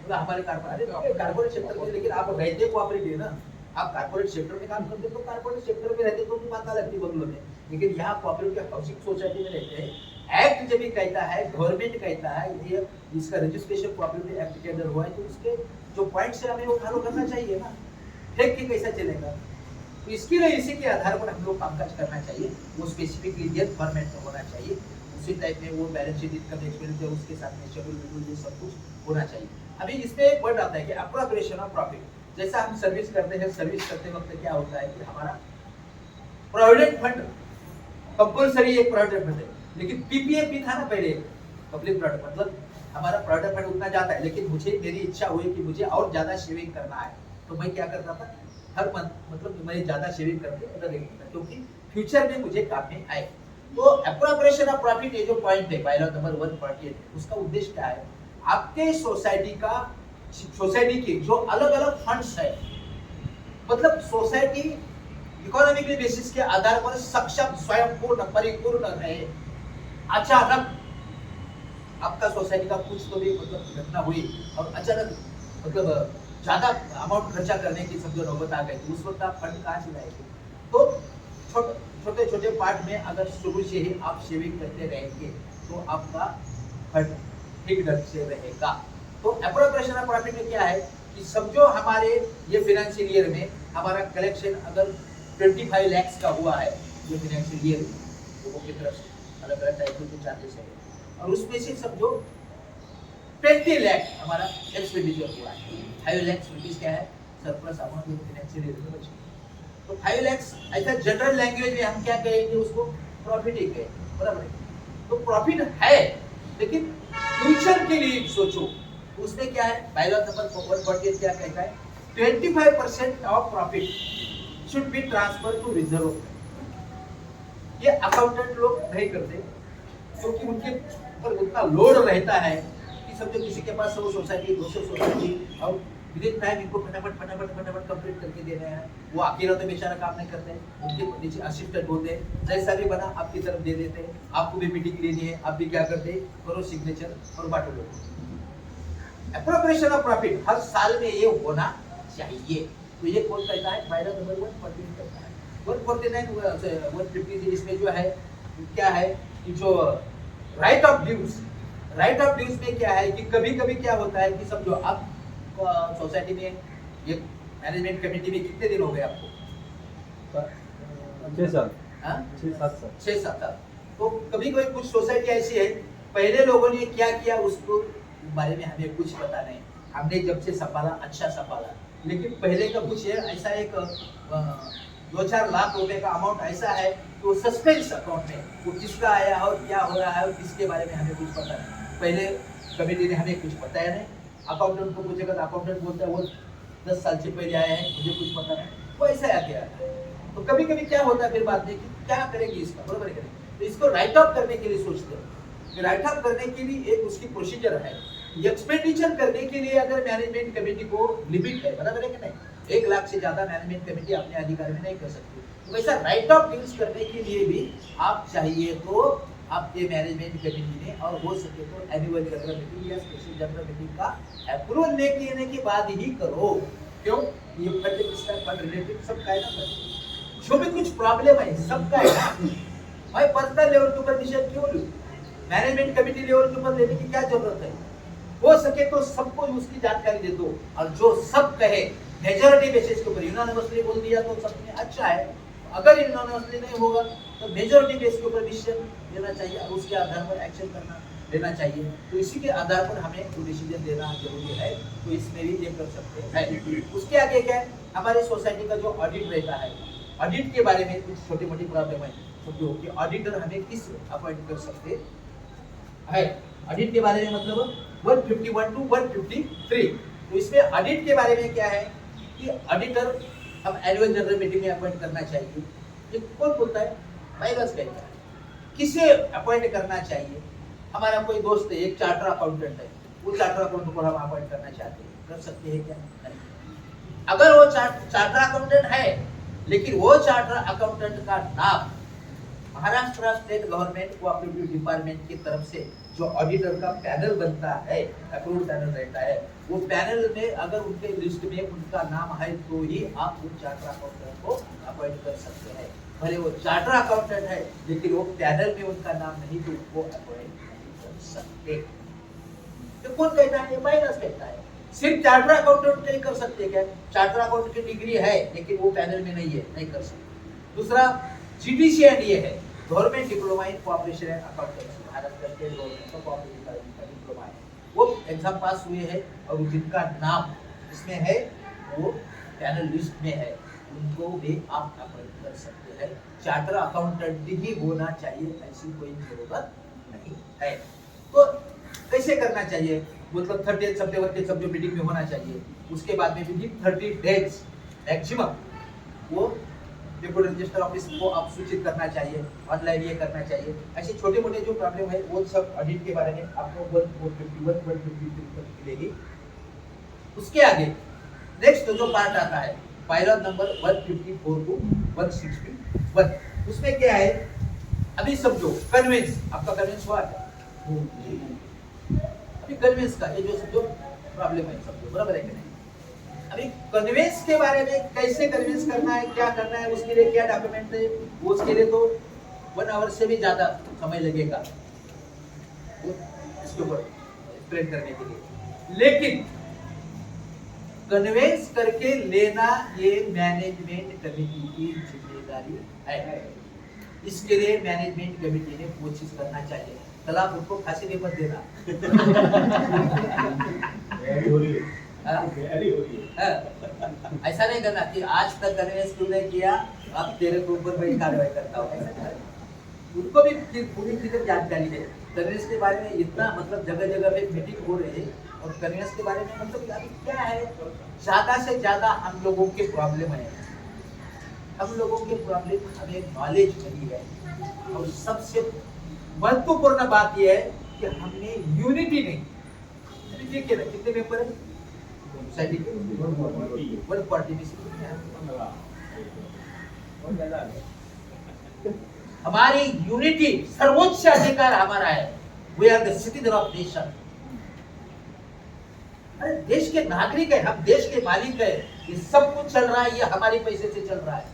बोला हमारे कारपोरेट सेक्टर में, लेकिन आप रहते कोऑपरेटिव ना, आप कारपोरेट सेक्टर में काम करते तो कारपोरेट सेक्टर में रहते तो बात अलग थी बंगलों में, लेकिन यहाँ कोऑपरेटिव हाउसिंग सोसाइटी में रहते हैं। एक्ट जब भी कहता है, गवर्नमेंट कहता है ये इसका रजिस्ट्रेशन कोऑपरेटिव एक्ट के अंदर हुआ है, तो उसके जो पॉइंट्स है हमें वो फॉलो करना चाहिए ना, फेंक के कैसा चलेगा। तो इसके लिए इसी के आधार पर हम लोग कामकाज करना चाहिए, वो स्पेसिफिक लीजियर फॉर्मेट में होना चाहिए, उसी टाइप में वो बैलेंस शीट इनकम एक्सपेंडिचर उसके साथ में शेड्यूल ये सब कुछ होना चाहिए। अभी इसमें एक वर्ड आता है कि एप्रोप्रिएशन ऑफ प्रॉफिट। जैसा हम सर्विस करते हैं, सर्विस करते वक्त क्या होता है कि हमारा प्रोविडेंट फंड कंपल्सरी एक प्रोविडेंट फंड है, लेकिन पीपीएफ भी था ना पहले, पब्लिक प्रोविडेंट मतलब हमारा प्रोविडेंट फंड उतना जाता है, लेकिन मुझे मेरी इच्छा हुई कि मुझे और ज्यादा सेविंग करना है, तो मैं क्या करता था हर मंथ मतलब मैं ज्यादा सेविंग करके उधर रखता, क्योंकि फ्यूचर में मुझे काम में आए। तो एप्रोप्रिएशन ऑफ प्रॉफिट ये जो पॉइंट है बाय लॉ नंबर 148, उसका उद्देश्य क्या है, आपके सोसाइटी के जो अलग अलग फंड्स है, मतलब सोसाइटी इकोनॉमिकली बेसिस के आधार पर सक्षम स्वयंपूर्ण परिपूर्ण रहे। अचानक आपका सोसाइटी का कुछ तो भी मतलब घटना हुई और अचानक मतलब ज्यादा अमाउंट खर्चा करने की समझो नौबत आ गई, तो उस वक्त आप फंड कहाँ से लाएंगे? तो छोटे छोटे पार्ट में अगर शुरू से ही आप सेविंग करते रहेंगे तो आपका फंड ठीक ढंग से रहेगा। तो एप्रोप्रिएशन ऑफ प्रॉफिट में क्या है कि समझो हमारे ये फाइनेंशियल ईयर में हमारा कलेक्शन अगर 25 लाख का हुआ है ये फाइनेंशियल ईयर, लोगों की तरफ से अलग अलग टाइप के चार्जेस है, और उसमें से समझो 20 लाख हमारा एक्सपेंडिचर हुआ है, 5 लाख रुपीस क्या है सरप्लस अमाउंट फाइनेंशियल ईयर में बचा। तो 5 लाख ऐसा जनरल लैंग्वेज में हम क्या कहेंगे उसको, प्रॉफिट ही कहेंगे, बराबर है। तो प्रॉफिट है, लेकिन फ्यूचर के लिए सोचो, उसमें क्या है बाय लॉ नंबर 148 क्या कहता है, 25% of profit should be transfer to reserve. ये अकाउंटेंट लोग नहीं करते क्योंकि उनके ऊपर उतना लोड रहता है कि समझो किसी के पास 100 सोसाइटी 200 सोसाइटी और विदिन टाइम इनको फटाफट कंप्लीट करके दे रहे हैं। वो अकेला तो बेचारा काम नहीं करते, उनके नीचे असिस्टेंट होते हैं, जैसा भी बना आपकी तरफ दे देते हैं, आपको भी मीटिंग लेनी है, आप भी क्या करते हैं, करो सिग्नेचर और बांटो लोग। एप्रोप्रिएशन ऑफ प्रॉफिट हर साल में ये होना चाहिए। तो ये कौन कहता है, बाय लॉ नंबर 149 कहता है। 149 150 इसमें जो है क्या है कि जो राइट ऑफ ड्यूज में क्या है कि कभी कभी क्या होता है कि समझो आप सोसाइटी में ये मैनेजमेंट कमेटी में कितने दिन हो गए आपको? 6 साल, हाँ? 6-7 साल। तो कभी कभी कुछ सोसाइटी ऐसी है, पहले लोगों ने क्या किया उसको बारे में हमें कुछ पता नहीं, हमने जब से संभाला अच्छा संभाला, लेकिन पहले का कुछ है ऐसा एक 2-4 लाख रुपए का अमाउंट ऐसा है तो सस्पेंस अकाउंट में वो किसका आया और क्या हो रहा है और किसके बारे में हमें कुछ पता नहीं। पहले कमेटी ने हमें कुछ बताया नहीं, अकाउंटेंट को पूछेगा तो अकाउंटेंट बोलता है वो 10 साल से पहले आया है, मुझे कुछ पता नहीं, वो ऐसा आ गया। तो कभी कभी क्या होता है फिर बाद में कि क्या करेंगे इसका, बराबर करेंगे, तो इसको राइट ऑफ करने के लिए सोचते हैं। राइट ऑफ करने के लिए एक उसकी प्रोसीजर है। एक्सपेंडिचर करने के लिए अगर मैनेजमेंट कमेटी को लिमिट है, बराबर है कि नहीं, 1 लाख से ज्यादा मैनेजमेंट कमेटी अपने अधिकार में नहीं कर सकती, तो वैसा राइट ऑफ ड्यूज करने के लिए भी आप चाहिए तो आपके मैनेजमेंट कमेटी ने और हो सके तो एनुअल जनरल मीटिंग या स्पेशल जनरल मीटिंग का अप्रूवल लेने के बाद ही करो। क्यों? ये फंड किसका, फंड रिलेटेड सबका है ना, जो भी कुछ प्रॉब्लम है सबका है ना। भाई पर्सनल लेवल के ऊपर डिसीजन क्यों लूं, मैनेजमेंट कमेटी लेवल के ऊपर लेने की क्या जरूरत है? हो सके तो सबको उसकी जानकारी दे दो, और जो सब कहे मेजॉरिटी बेसिस के ऊपर, यूनानिमसली बोल दिया तो सब में अच्छा है, अगर यूनानिमसली नहीं होगा तो मेजॉरिटी बेस के ऊपर डिसीजन लेना चाहिए और उसके आधार पर एक्शन करना लेना चाहिए। तो इसी के आधार पर हमें जो डिसीजन देना जरूरी है, तो इसमें भी ये कर सकते हैं। उसके आगे क्या है, हमारी सोसाइटी का जो ऑडिट रहता है, ऑडिट के बारे में कुछ छोटी मोटी प्रॉब्लम है, समझो कि ऑडिटर हमें किस अपॉइंट कर सकते हैं। ऑडिट के बारे में मतलब 151 टू 153, तो इसमें ऑडिट के बारे में क्या है कि ऑडिटर हम एनुअल जनरल मीटिंग में अपॉइंट करना चाहिए। ये कौन बोलता है, बायलॉज कहता है किसे अपॉइंट करना चाहिए। हमारा कोई दोस्त है, एक चार्टर अकाउंटेंट है, वो चार्टर अकाउंटेंट को हम अपॉइंट करना चाहते हैं, कर सकते हैं क्या? नहीं। अगर वो चार्टर अकाउंटेंट है, लेकिन वो चार्टर अकाउंटेंट का नाम Maharashtra state government cooperative department की तरफ से जो ऑडिटर का पैनल बनता है, अप्रूव्ड पैनल रहता है, वो पैनल में अगर उनके लिस्ट में उनका नाम है तो ही आप उन चार्टर अकाउंटेंट को अपॉइंट कर सकते हैं। भले वो चार्टर अकाउंटेंट है लेकिन वो पैनल में उनका नाम नहीं तो उनको अपॉइंट नहीं कर सकते। तो कौन कहता है, बायलॉज कहता है। सिर्फ चार्टर अकाउंटेंट नहीं कर सकते क्या? चार्टर अकाउंटेंट की डिग्री है लेकिन वो पैनल में नहीं है, नहीं कर सकते। दूसरा जीडीसी एंड है government diploma in cooperation and accountancy, Maharashtra state government का कोऑपरेटिव का डिप्लोमा है, वो एग्जाम पास हुए हैं और जिनका नाम इसमें है वो पैनल लिस्ट में है, उनको भी आप अपॉइंट कर सकते हैं। चार्टर अकाउंटेंट ही होना चाहिए ऐसी कोई जरूरत नहीं है। तो कैसे करना चाहिए, मतलब 30 सितंबर के सब जो मीटिंग में होना चाहिए, उसके बाद में भी 30 डेज मैक्सिमम वो डिप्टी रजिस्टर ऑफिस को आप सूचित करना चाहिए, ऑनलाइन ये करना चाहिए। ऐसे छोटे मोटे जो प्रॉब्लम है वो सब ऑडिट के बारे में आपको 151 153 पर मिलेगी। उसके आगे नेक्स्ट जो पार्ट आता है पायलट नंबर 154 टू 161, उसमें क्या है, अभी समझो कन्वेंस, आपका कन्वेंस हुआ है अभी कन्वेंस का ये जो समझो प्रॉब्लम है समझो, बराबर है कि नहीं। अभी कन्वेंस के बारे में कैसे कन्वेंस करना है, क्या करना है, उसके लिए क्या डॉक्यूमेंट है, वो उसके लिए तो 1 आवर से भी ज्यादा समय लगेगा इसके ऊपर एक्सप्लेन करने के लिए। लेकिन कन्वेंस करके लेना ये मैनेजमेंट कमेटी की जिम्मेदारी है। इसके लिए मैनेजमेंट कमेटी ने कोशिश करना चाहिए। कल आप उनको फांसी नहीं मत देना। ऐसा नहीं करना कि आज तक कन्वेंस तूने किया, अब तेरे के ऊपर बड़ी कार्रवाई करता हूँ। उनको भी पूरी चीजें जानकारी है कन्वेंस के बारे में। इतना मतलब जगह जगह पे मीटिंग हो रही है और कन्वेंस के बारे में मतलब अभी क्या है, ज्यादा से ज्यादा हम लोगों के प्रॉब्लम है, हम लोगों के प्रॉब्लम हमें नॉलेज नहीं है। और सबसे महत्वपूर्ण बात यह है कि हमने यूनिटी नहीं। देखिए ना कितने मेंबर है सोसाइटी के, 140 में हमारी यूनिटी सर्वोच्च अधिकार हमारा है। We are the citizen of nation. अरे देश के नागरिक है, हम देश के मालिक है। ये सब कुछ चल रहा है, ये हमारे पैसे से चल रहा है।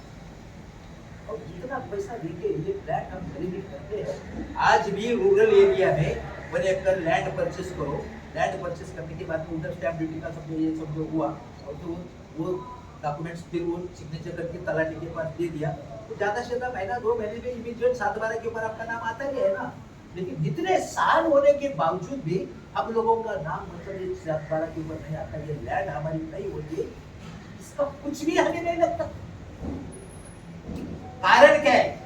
और जितना पैसा लेके ये फ्लैट हम खरीदी करते हैं, आज भी रूरल एरिया में 1 एकड़ लैंड परचेस करो, लैंड परचेस करने के बाद उधर स्टैम्प ड्यूटी का सब ये सब जो हुआ और तो वो डॉक्यूमेंट्स फिर वो सिग्नेचर करके तलाटी के पास दे दिया, तो ज्यादा से ज्यादा महीना 2 महीने में इमीडिएट 7/12 के ऊपर आपका नाम आता ही है ना। लेकिन इतने साल होने के बावजूद भी हम लोगों का नाम मतलब 7/12 के ऊपर नहीं आता। ये लैंड हमारी नहीं होती, इसका कुछ भी हमें नहीं लगता। कारण क्या है,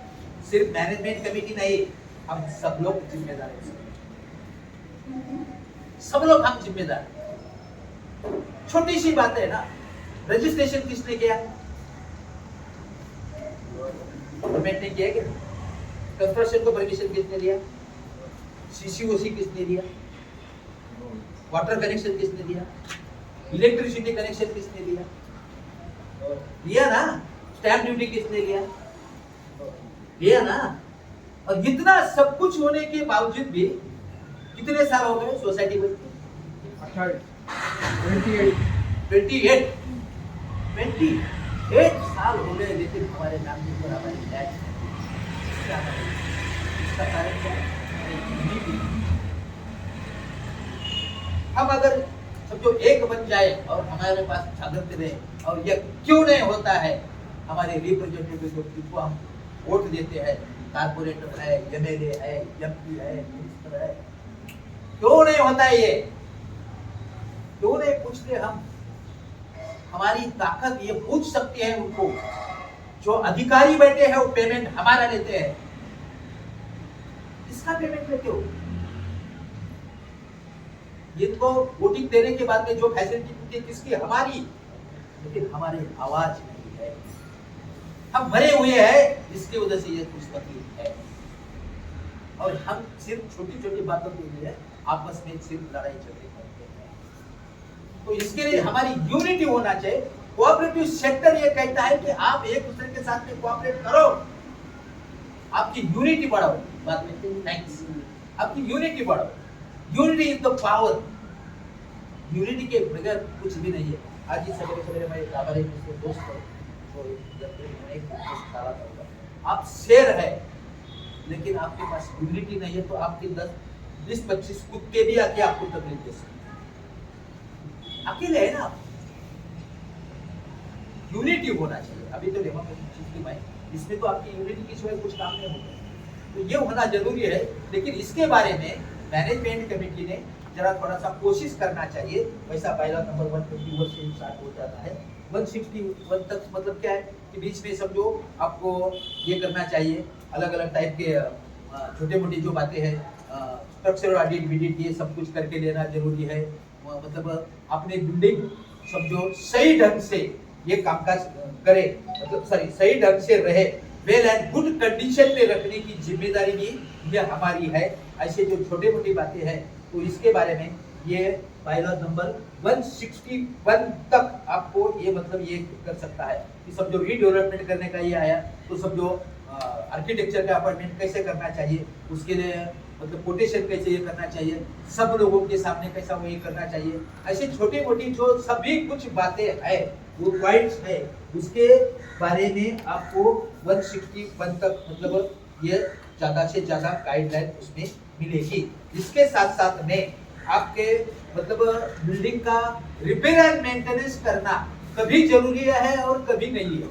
सिर्फ मैनेजमेंट कमेटी नहीं, हम सब लोग जिम्मेदार हैं। सब लोग हम जिम्मेदार। छोटी सी बात है ना, रजिस्ट्रेशन किसने किया, गवर्नमेंट ने किया क्या? कंस्ट्रक्शन को परमिशन किसने दिया, सीसीओसी किसने दिया, वाटर कनेक्शन किसने दिया, इलेक्ट्रिसिटी कनेक्शन किसने दिया ना, स्टैम्प ड्यूटी किसने लिया ना। और इतना सब कुछ होने के बावजूद भी कितने साल हो गए सोसाइटी में? 28 साल हो गए, लेकिन हमारे नाम के ऊपर हमारी टैक्स इसका कारण क्या है? हम अगर समझो एक बन जाए और हमारे पास जागृत रहे, और यह क्यों नहीं होता है, हमारे रिप्रेजेंटेटिव को हम वोट देते हैं, कारपोरेटर है, एमएलए है, एमपी है, मिनिस्टर है, क्यों नहीं होता है ये? क्यों नहीं पूछते हम? हमारी ताकत ये पूछ सकती है उनको। जो अधिकारी बैठे हैं वो पेमेंट हमारा लेते हैं, इसका पेमेंट लेते हो। इनको वोटिंग देने के बाद में जो फैसिलिटी मिलती है किसकी? हमारी। लेकिन हमारी आवाज नहीं है, हम मरे हुए हैं, जिसकी वजह से ये कुछ तकलीफ है। और हम सिर्फ छोटी छोटी बातों के लिए आपस में सिर्फ लड़ाई झगड़े करते हैं। तो इसके लिए हमारी यूनिटी होना चाहिए। कोऑपरेटिव सेक्टर ये कहता है कि आप एक दूसरे के साथ में कोऑपरेट करो, आपकी यूनिटी बढ़ाओ। बात में थैंक्स, आपकी यूनिटी बढ़ाओ। Unity is the power. Unity के बगैर कुछ भी नहीं है। आज ही सवेरे सवेरे मैं हमारे दोस्त आप शेर है, लेकिन आपके पास यूनिटी नहीं है, तो आपके 10-20-25 कुत्ते भी आके आपको तकलीफ दे सकते। अकेले है ना, यूनिटी होना चाहिए। अभी तो डेमोक्रेसी सिस्टम है, इसमें तो आपकी यूनिटी की सिवाय कुछ काम नहीं होगा, तो ये होना जरूरी है। लेकिन इसके बारे में मैनेजमेंट कमेटी ने जरा थोड़ा सा कोशिश करना चाहिए। वैसा बायलॉ नंबर 151 से स्टार्ट हो जाता है, 161 तक मतलब क्या है कि बीच में समझो आपको ये करना चाहिए, अलग अलग टाइप के छोटे मोटी जो बातें हैं, स्ट्रक्चरल ऑडिट विडिट ये सब कुछ करके लेना जरूरी है। मतलब अपने बिल्डिंग समझो सही ढंग से ये कामकाज करे, मतलब सही ढंग से रहे, वेल एंड गुड कंडीशन में रखने की जिम्मेदारी भी ये हमारी है। ऐसे जो छोटे मोटी बातें हैं तो इसके बारे में ये बायलॉ नंबर 161 तक आपको ये मतलब ये कर सकता है कि सब जो रीडेवलपमेंट करने का ये आया, तो सब जो आर्किटेक्चर का अपॉइंटमेंट कैसे करना चाहिए, उसके लिए मतलब कोटेशन कैसे ये करना चाहिए, सब लोगों के सामने कैसा वो ये करना चाहिए, ऐसे छोटी मोटी जो सभी कुछ बातें है वो पॉइंट्स है, उसके बारे में आपको 161 तक मतलब ये ज्यादा से ज्यादा गाइडलाइन उसमें मिलेगी। इसके साथ साथ में आपके मतलब बिल्डिंग का रिपेयर एंड मेंटेनेंस करना कभी जरूरी है और कभी नहीं है।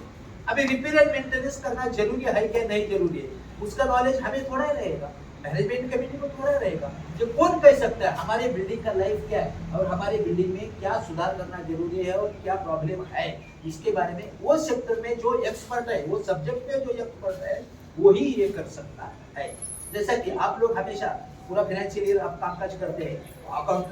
अभी रिपेयर एंड मेंटेनेंस करना जरूरी है क्या नहीं जरूरी है, उसका नॉलेज हमें थोड़ा ही रहेगा, मैनेजमेंट कमेटी को थोड़ा रहेगा। जो कौन कह सकता है हमारे बिल्डिंग का लाइफ क्या है और हमारे बिल्डिंग में क्या सुधार करना जरूरी है और क्या प्रॉब्लम है, इसके बारे में वो सेक्टर में जो एक्सपर्ट है, वो सब्जेक्ट में जो एक्सपर्ट है वही ये कर सकता है। जैसा कि आप लोग हमेशा पूरा फाइनेंशियल ईयर आप कामकाज करते हैं,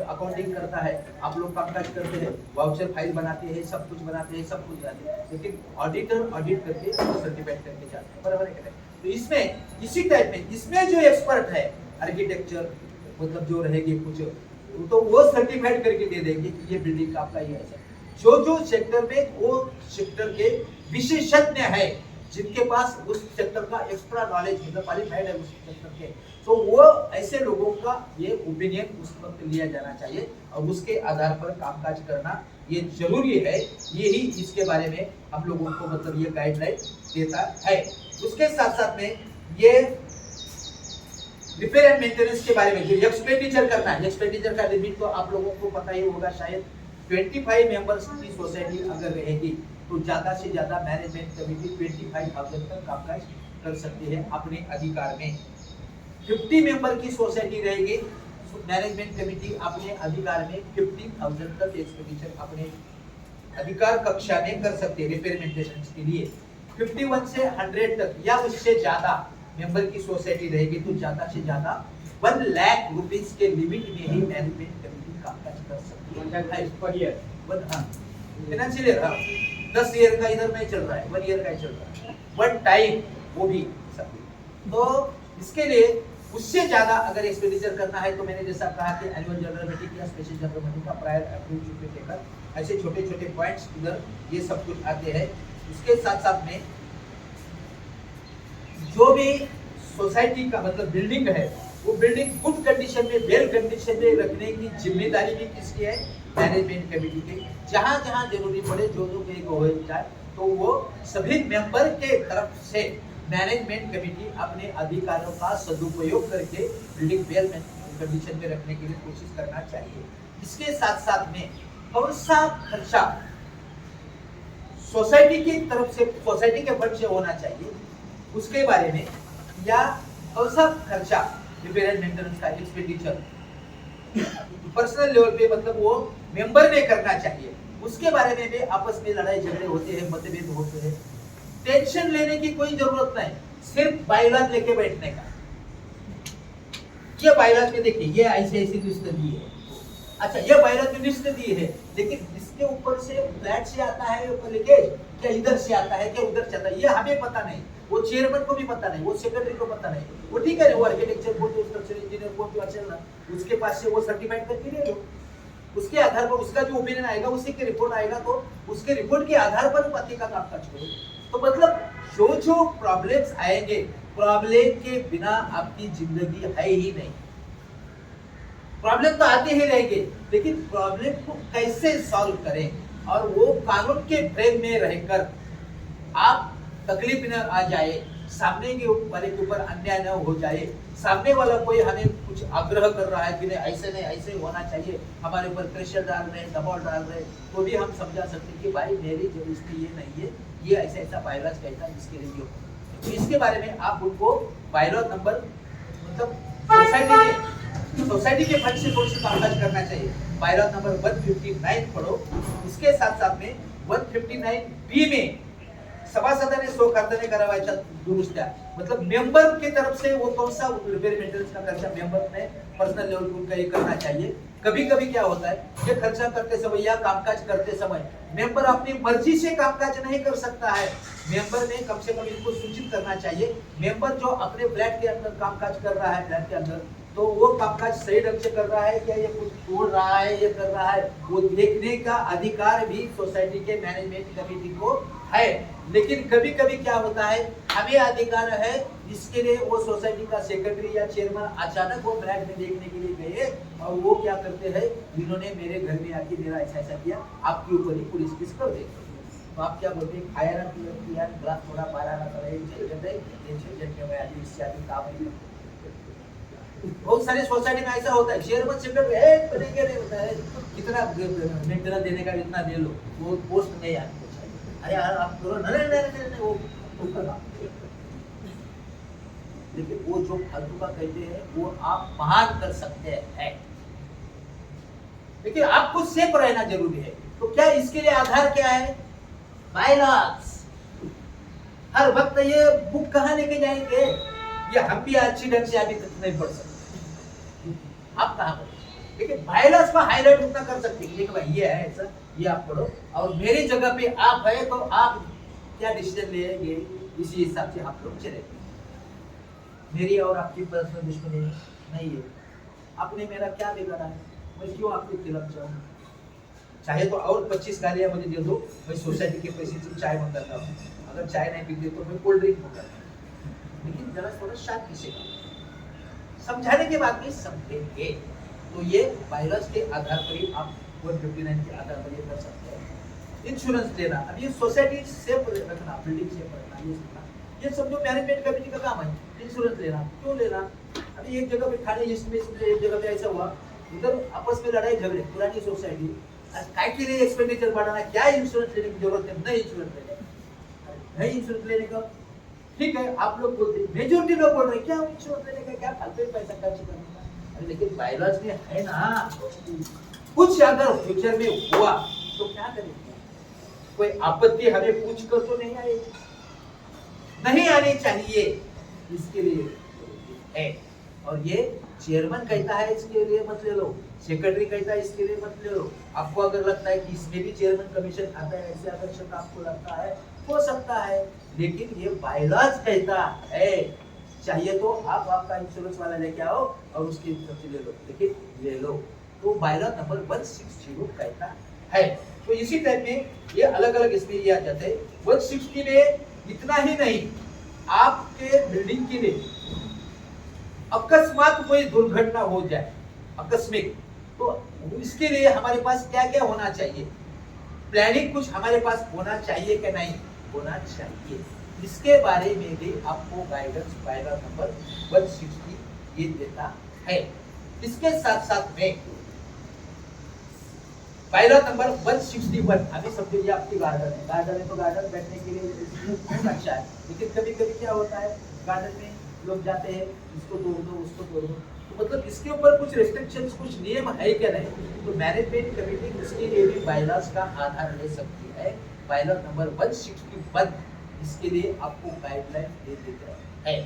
अकाउंटिंग करता है, आप लोग कामकाज करते हैं, वाउचर फाइल बनाते हैं, सब कुछ बनाते हैं, सब कुछ बनाते हैं, लेकिन ऑडिटर ऑडिट करके सर्टिफाइड करके जाते हैं, बराबर है। तो इसमें इसी टाइप में इसमें जो एक्सपर्ट है आर्किटेक्चर मतलब जो रहेगी कुछ, तो वो सर्टिफाइड करके दे देंगे कि ये बिल्डिंग का आपका ये ऐसा। जो सेक्टर में वो सेक्टर के विशेषज्ञ है, जिनके पास उस सेक्टर का एक्स्ट्रा नॉलेज मतलब क्वालिफाइड है उस सेक्टर के, तो वो ऐसे लोगों का ये ओपिनियन उस वक्त लिया जाना चाहिए और उसके आधार पर कामकाज करना ये जरूरी है। यही इसके बारे में हम लोगों को मतलब ये गाइडलाइन देता है। उसके साथ साथ में ये रिपेयर एंड मेंटेनेंस के बारे में जो एक्सपेंडिचर करना है, एक्सपेंडिचर का लिमिट तो आप लोगों को पता ही होगा शायद 25 मेंबर्स की सोसाइटी अगर रहेगी तो ज्यादा से ज्यादा मैनेजमेंट कमेटी 25,000 तक कामकाज कर सकती है अपने अधिकार में। 50 मेंबर की सोसाइटी रहेगी, मैनेजमेंट कमेटी अपने अधिकार में 50,000 तक एक्सपेंडिचर अपने अधिकार कक्षा में कर सकती है रिपेयर मेंटेनेंस के लिए। 51 से 100 तक या उससे ज्यादा मेंबर की सोसाइटी रहेगी तो ज्यादा से ज्यादा 1 लाख रुपीस के लिमिट में ही मैनेजमेंट कमेटी कामकाज कर सकती है per year. Financial year 10 year का इधर नहीं चल रहा है, 1 ईयर का ही चल रहा है, 1 टाइम वो भी सब। तो इसके लिए उससे ज्यादा अगर एक्सपेंडिचर करना है तो मैंने जैसा कहा कि एनुअल जनरल मीटिंग या स्पेशल जनरल मीटिंग का प्रायर अप्रूव लेकर ऐसे छोटे छोटे पॉइंट्स इधर ये सब कुछ आते हैं। उसके साथ साथ में जो भी सोसाइटी का मतलब बिल्डिंग है वो बिल्डिंग गुड कंडीशन में वेल कंडीशन में रखने की जिम्मेदारी भी किसकी है, मैनेजमेंट कमेटी की। जहां जहां जरूरी पड़े जो कहीं हो जाए तो वो सभी मेंबर के तरफ से मैनेजमेंट कमेटी अपने अधिकारों का सदुपयोग करके बिल्डिंग वेल कंडीशन में रखने के लिए कोशिश करना चाहिए। इसके साथ साथ में कौन सा खर्चा सोसाइटी की तरफ से सोसाइटी के फंड से होना चाहिए उसके बारे में, या कौन सा खर्चा रिपेयर एंड मेंटेनेंस का एक्सपेंडिचर पर्सनल लेवल पे मतलब वो मेंबर ने करना चाहिए, उसके बारे में भी आपस में लड़ाई झगड़े होते हैं, मतभेद होते हैं। टेंशन लेने की कोई जरूरत नहीं, सिर्फ बायलॉज लेके बैठने का। ये बायलॉज में देखिए ये ऐसे ऐसी लिस्ट दी है, अच्छा ये बायलॉज में लिस्ट दी है, लेकिन इसके ऊपर से फ्लैट से आता है लीकेज, क्या इधर से आता है क्या उधर से आता है, ये हमें पता नहीं, वो चेयरमैन को भी पता नहीं, वो सेक्रेटरी को पता नहीं। वो ठीक है, वो architecture board structural engineer board जो अच्छा ना उसके पास से वो सर्टिफाइड करके ले लो, उसके आधार पर उसका जो ओपिनियन आएगा उसी की रिपोर्ट आएगा, तो उसके रिपोर्ट के आधार पर पति का कामकाज करो। तो मतलब जो प्रॉब्लम्स आएंगे, प्रॉब्लम के बिना आपकी जिंदगी है ही नहीं। प्रॉब्लम तो आते ही रहेंगे, लेकिन प्रॉब्लम को कैसे सॉल्व करें और वो कानून के फ्रेम में रहकर आप तकलीफ न आ जाए, सामने के वाले के ऊपर अन्याय न हो जाए, सामने वाला कोई हमें कुछ आग्रह कर रहा है कि नहीं ऐसे नहीं ऐसे होना चाहिए, हमारे ऊपर प्रेशर डाल रहे हैं, दबाव डाल रहे हैं, तो भी हम समझा सकते हैं कि भाई मेरी जो इसमें ये नहीं है, ये ऐसा ऐसा बायलॉज कहता है इसके लिए। तो इसके बारे में आप उनको बायलॉज नंबर मतलब सोसाइटी के फंड से कौन सी कामकाज करना चाहिए, बायलॉज नंबर 159 पढ़ो। उसके साथ साथ में 159B में सभासदाने स्वखर्चाने करावायच्या दुरुस्त्या, मतलब मेंबर की तरफ से वो कौन सा रिपेयर मेंटेनेंस का खर्चा मेंबर ने पर्सनल लेवल पर उनका ये करना चाहिए। कभी कभी क्या होता है, ये खर्चा करते समय या कामकाज करते समय मेंबर अपनी मर्जी से कामकाज नहीं कर सकता है। मेंबर ने कम से कम इसको सूचित करना चाहिए। मेंबर जो अपने फ्लैट के अंदर कामकाज कर रहा है, फ्लैट के अंदर, तो वो कामकाज सही ढंग से कर रहा है क्या, ये कुछ तोड़ रहा है, ये कर रहा है, वो देखने का अधिकार भी सोसाइटी के मैनेजमेंट कमेटी को है। लेकिन कभी कभी क्या होता है, हमें अधिकार है, इसके लिए वो सोसाइटी का सेक्रेटरी या चेयरमैन अचानक वो फ्लैट में देखने के लिए गए और वो क्या करते हैं, इन्होंने मेरे घर में आके मेरा ऐसा ऐसा किया, आपके ऊपर ही पुलिस केस कर देते। तो आप क्या बोलते हैं, खाया ना पिया ग्लास थोड़ा बारह ना करे, इससे आगे काम नहीं। बहुत सारे सोसाइटी में ऐसा होता है, चेयरमैन सेक्रेटरी एक तरीके नहीं होता है, कितना मेंटेनेंस देने का इतना दे लो, वो पोस्ट नहीं आने को चाहिए। अरे यार आप करो, नहीं वो लेकिन वो जो फालतू का कहते हैं वो आप महान कर सकते हैं, लेकिन आपको सेफ रहना जरूरी है। तो क्या इसके लिए आधार क्या है, बायलॉज। हर वक्त ये बुक कहाँ लेके जाएंगे, ये हम भी अच्छी ढंग से अभी तक नहीं पढ़ सकते, आप कहाँ पढ़े, लेकिन बायलॉज को हाईलाइट उतना कर सकते हैं कि भाई ये है ऐसा, ये आप पढ़ो, और मेरी जगह पे आप है तो आप क्या डिसीजन लेंगे, इसी हिसाब से आप लोग चलेंगे। मेरी और आपकी पर्सनल दुश्मनी नहीं है, आपने मेरा क्या बिगाड़ा है, मैं क्यों आपके खिलाफ जाऊँ। चाहे तो और 25 गालियां मुझे दे दो, मैं सोसाइटी के पैसे से चाय मंगाता हूँ, अगर चाय नहीं पीते तो मैं कोल्ड ड्रिंक मंगाता हूँ, लेकिन जरा थोड़ा शांति से समझाने के बाद भी समझेंगे। तो ये बायलॉज के आधार पर ही आप 159 के आधार पर ये कर सकते हैं। इंश्योरेंस लेना, अब ये सोसाइटी सेफ रखना, बिल्डिंग सेफ रखना, ये सीखना, ये सब जो मैनेजमेंट कमेटी का काम है। इंश्योरेंस लेना क्यों लेना, अभी एक जगह पे खाने जिसमें एक जगह पे ऐसा हुआ, उधर आपस में लड़ाई झगड़े, पुरानी सोसाइटी, काय के लिए एक्सपेंडिचर बढ़ाना, क्या इंश्योरेंस लेने की जरूरत है, नहीं इंश्योरेंस लेने, नहीं इंश्योरेंस लेने का, ठीक है आप लोग बोलते हैं, मेजोरिटी लोग बोल रहे हैं क्या इंश्योरेंस लेने का, क्या फालतू पैसा खर्च करने का। अरे लेकिन बायलॉज में है ना, कुछ अगर फ्यूचर में हुआ तो क्या करेंगे, कोई आपत्ति हमें पूछ कर तो नहीं आएगी, नहीं आनी चाहिए, इसके लिए है। और ये चेयरमैन कहता है इसके लिए मत ले लो, सेक्रेटरी कहता है इसके लिए मत ले लो। आपको अगर लगता है कि इसमें भी चेयरमैन कमीशन आता है, ऐसे अगर शब्द आपको लगता है, हो सकता है, लेकिन ये बायलॉज कहता है चाहिए तो आप आपका इंश्योरेंस वाला लेके आओ और उसकी इंश्योरेंस ले लो, लेकिन ले लो। तो बायलॉज नंबर 160 कहता है। तो इसी टाइप में ये अलग अलग इसमें ये आ जाते हैं। 160 में इतना ही नहीं, आपके बिल्डिंग के लिए अकस्मात कोई दुर्घटना हो जाए, आकस्मिक, तो इसके लिए हमारे पास क्या क्या होना चाहिए, प्लानिंग कुछ हमारे पास होना चाहिए कि नहीं होना चाहिए, इसके बारे में भी आपको गाइडेंस बायलॉज नंबर 160 ये देता है। इसके साथ साथ में बायलॉज नंबर 161, अभी समझो ये आपकी गार्डन है, गार्डन है तो गार्डन बैठने के लिए अच्छा है, लेकिन कभी कभी क्या होता है, गार्डन में लोग जाते हैं, इसको तोड़ दो उसको तोड़ दो, तो मतलब इसके ऊपर कुछ रेस्ट्रिक्शंस, कुछ नियम है क्या नहीं, तो मैनेजमेंट कमेटी इसके लिए भी बायलॉज का आधार ले सकती है। बायलॉज नंबर 161 इसके लिए आपको गाइडलाइन दे देता है।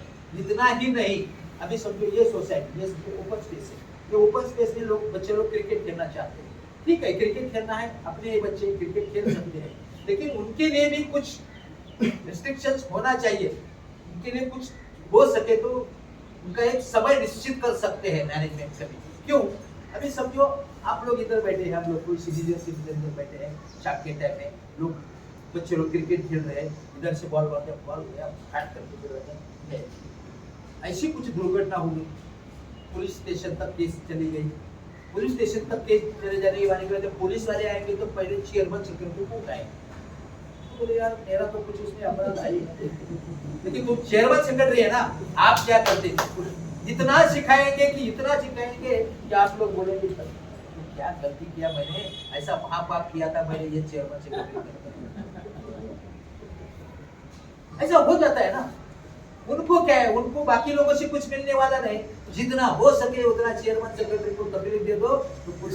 इतना ही नहीं, अभी समझो ये सोसाइटी, ये ओपन स्पेस है, ये ओपन स्पेस में लोग बच्चे लोग क्रिकेट खेलना चाहते हैं, ठीक है क्रिकेट खेलना है, अपने बच्चे क्रिकेट खेल सकते हैं, लेकिन उनके लिए भी कुछ रिस्ट्रिक्शंस होना चाहिए, उनके लिए कुछ हो सके तो उनका एक समय निश्चित कर सकते हैं मैनेजमेंट कमेटी। क्यों, अभी समझो आप लोग इधर बैठे हैं, हम लोग कोई सिटीजन इधर बैठे हैं, शाम के टाइम में लोग बच्चे लोग क्रिकेट खेल रहे हैं, इधर से बॉल मारते हैं, बॉल फैट करके गिर रहे हैं, ऐसी कुछ दुर्घटना हो गई, पुलिस स्टेशन तक केस चली गई, पुलिस स्टेशन तक केस चले जाने के बाद पुलिस वाले आएंगे तो पहले चेयरमैन सेक्रेटरी को उठाएंगे, बोले यार मेरा तो कुछ उसमें अपराध आई है, लेकिन तुम चेयरमैन सेक्रेटरी है ना, आप क्या करते थे, इतना सिखाएंगे कि आप लोग बोलेंगे क्या गलती किया मैंने, ऐसा महापाप किया था मैंने, ये चेयरमैन सेक्रेटरी, ऐसा हो जाता है ना। उनको क्या है, उनको बाकी लोगों से कुछ मिलने वाला नहीं, जितना हो सके उतना चेयरमैन सेक्रेटरी को तकलीफ दे दो तो कुछ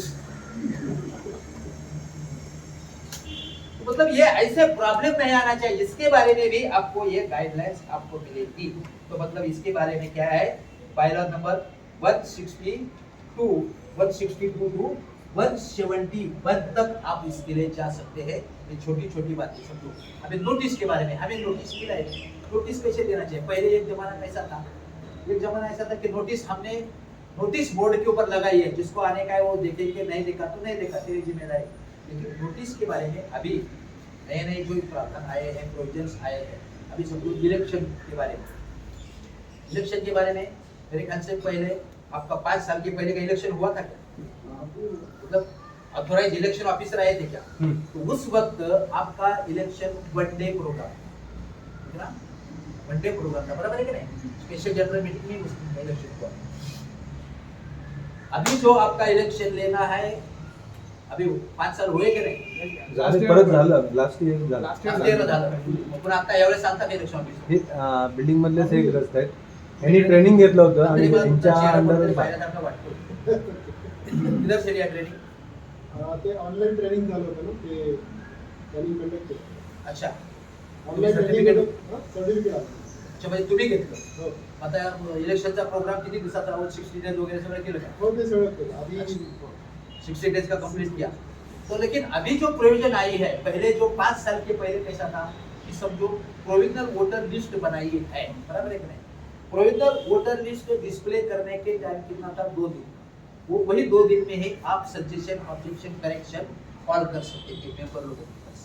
मतलब ये ऐसे प्रॉब्लम नहीं आना चाहिए, इसके बारे में भी आपको ये गाइडलाइंस आपको मिलेगी। तो मतलब इसके बारे में क्या है, बायलॉ नंबर 162 162 टू 171 तक आप इसके लिए जा सकते हैं। ये छोटी छोटी बातें समझो। अभी नोटिस के बारे में, हमें नोटिस मिला है, नोटिस कैसे देना चाहिए। पहले एक जमाना कैसा था, एक जमाना ऐसा था कि नोटिस हमने नोटिस बोर्ड के ऊपर लगाई है, जिसको आने का है वो देखेंगे, नहीं देखा तो नहीं देखा, तेरी जिम्मेदारी। लेकिन नोटिस के बारे में अभी नए नए जो प्रावधान आए हैं, प्रोविजंस आए हैं, अभी सब लोग इलेक्शन के बारे में, इलेक्शन के बारे में मेरे ख्याल से पहले आपका 5 साल के पहले का इलेक्शन हुआ था क्या, मतलब ऑथोराइज इलेक्शन ऑफिसर आए थे क्या, तो उस वक्त आपका election one day program, one day program था, बराबर है कि नहीं, स्पेशल जनरल मीटिंग में उस इलेक्शन हुआ। अभी जो आपका इलेक्शन लेना है, अभी 5 साल हुए की नाही, परत झालं, लास्ट इयर झालं, पण आता यावेळेस सांगता का इलेक्शन ऑफिसर बिल्डिंग मधलेच एक रस्ते आहेत, त्यांनी ट्रेनिंग घेतलं होतं आणि त्यांच्या अंडर पाहिल्यासारखं वाटतो। किधर से लिया ट्रेनिंग, ते ऑनलाइन ट्रेनिंग झालं होतं ना, ते त्यांनी कंडक्ट केलं। अच्छा, ऑनलाइन सर्टिफिकेट, सर्टिफिकेट आलं। अच्छा म्हणजे तुम्ही घेतलं। हो, आता इलेक्शनचा प्रोग्राम किती दिवसाचा, 60 डेज वगैरह सगळं केलं का, हो ते सगळं केलं अभी 60 डेज का कंप्लीट किया। तो लेकिन अभी जो प्रोविजन आई है, पहले जो 5 साल के पहले कैसा था कि समझो प्रोविजनल वोटर लिस्ट बनाई है, बराबर है कि नहीं, प्रोविजनल वोटर लिस्ट डिस्प्ले करने के टाइम कितना था, 2 दिन, वो वही 2 दिन में ही आप सजेशन, ऑब्जेक्शन, करेक्शन कॉल कर सकते थे मेंबर लोगों के पास।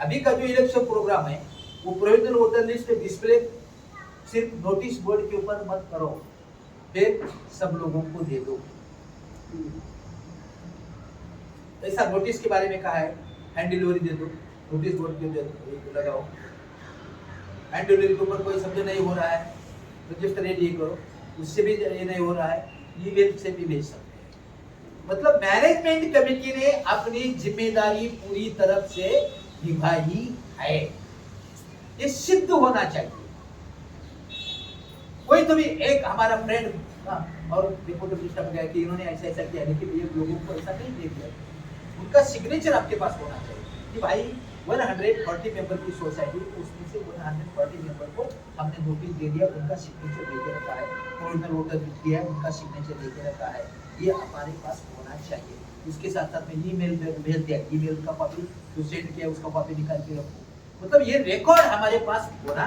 अभी का जो इलेक्शन प्रोग्राम है, वो प्रोविजनल वोटर लिस्ट डिस्प्ले सिर्फ नोटिस बोर्ड के ऊपर मत करो, फिर सब लोगों को दे दो। ऐसा नोटिस के बारे में कहा है, हैंड डिलीवरी दे दो, नोटिस बोर्ड के लगाओ, हैंड डिलीवरी के ऊपर कोई समझ नहीं हो रहा है, रजिस्टर रेडी करो, उससे भी ये नहीं हो रहा है, ईमेल से भी भेज सकते हैं। मतलब मैनेजमेंट कमेटी ने अपनी जिम्मेदारी पूरी तरफ से निभाई है, ये सिद्ध होना चाहिए। कोई तो भी एक हमारा फ्रेंड और रिपोर्टर सिस्टम में गया कि इन्होंने ऐसा ऐसा किया, लेकिन ये लोगों को ऐसा नहीं दे दिया, उनका सिग्नेचर आपके पास होना चाहिए कि भाई 140 मेंबर की सोसाइटी, उसमें से 140 मेंबर को हमने नोटिस दे दिया, उनका सिग्नेचर दे के रखा है, प्रोविजनल वोटर दिया है, उनका सिग्नेचर दे के रखा है, ये हमारे पास होना चाहिए। उसके साथ साथ में ईमेल भेज दिया, ईमेल का कॉपी जो सेंड किया उसका कॉपी निकाल के रखो, मतलब ये रिकॉर्ड हमारे पास होना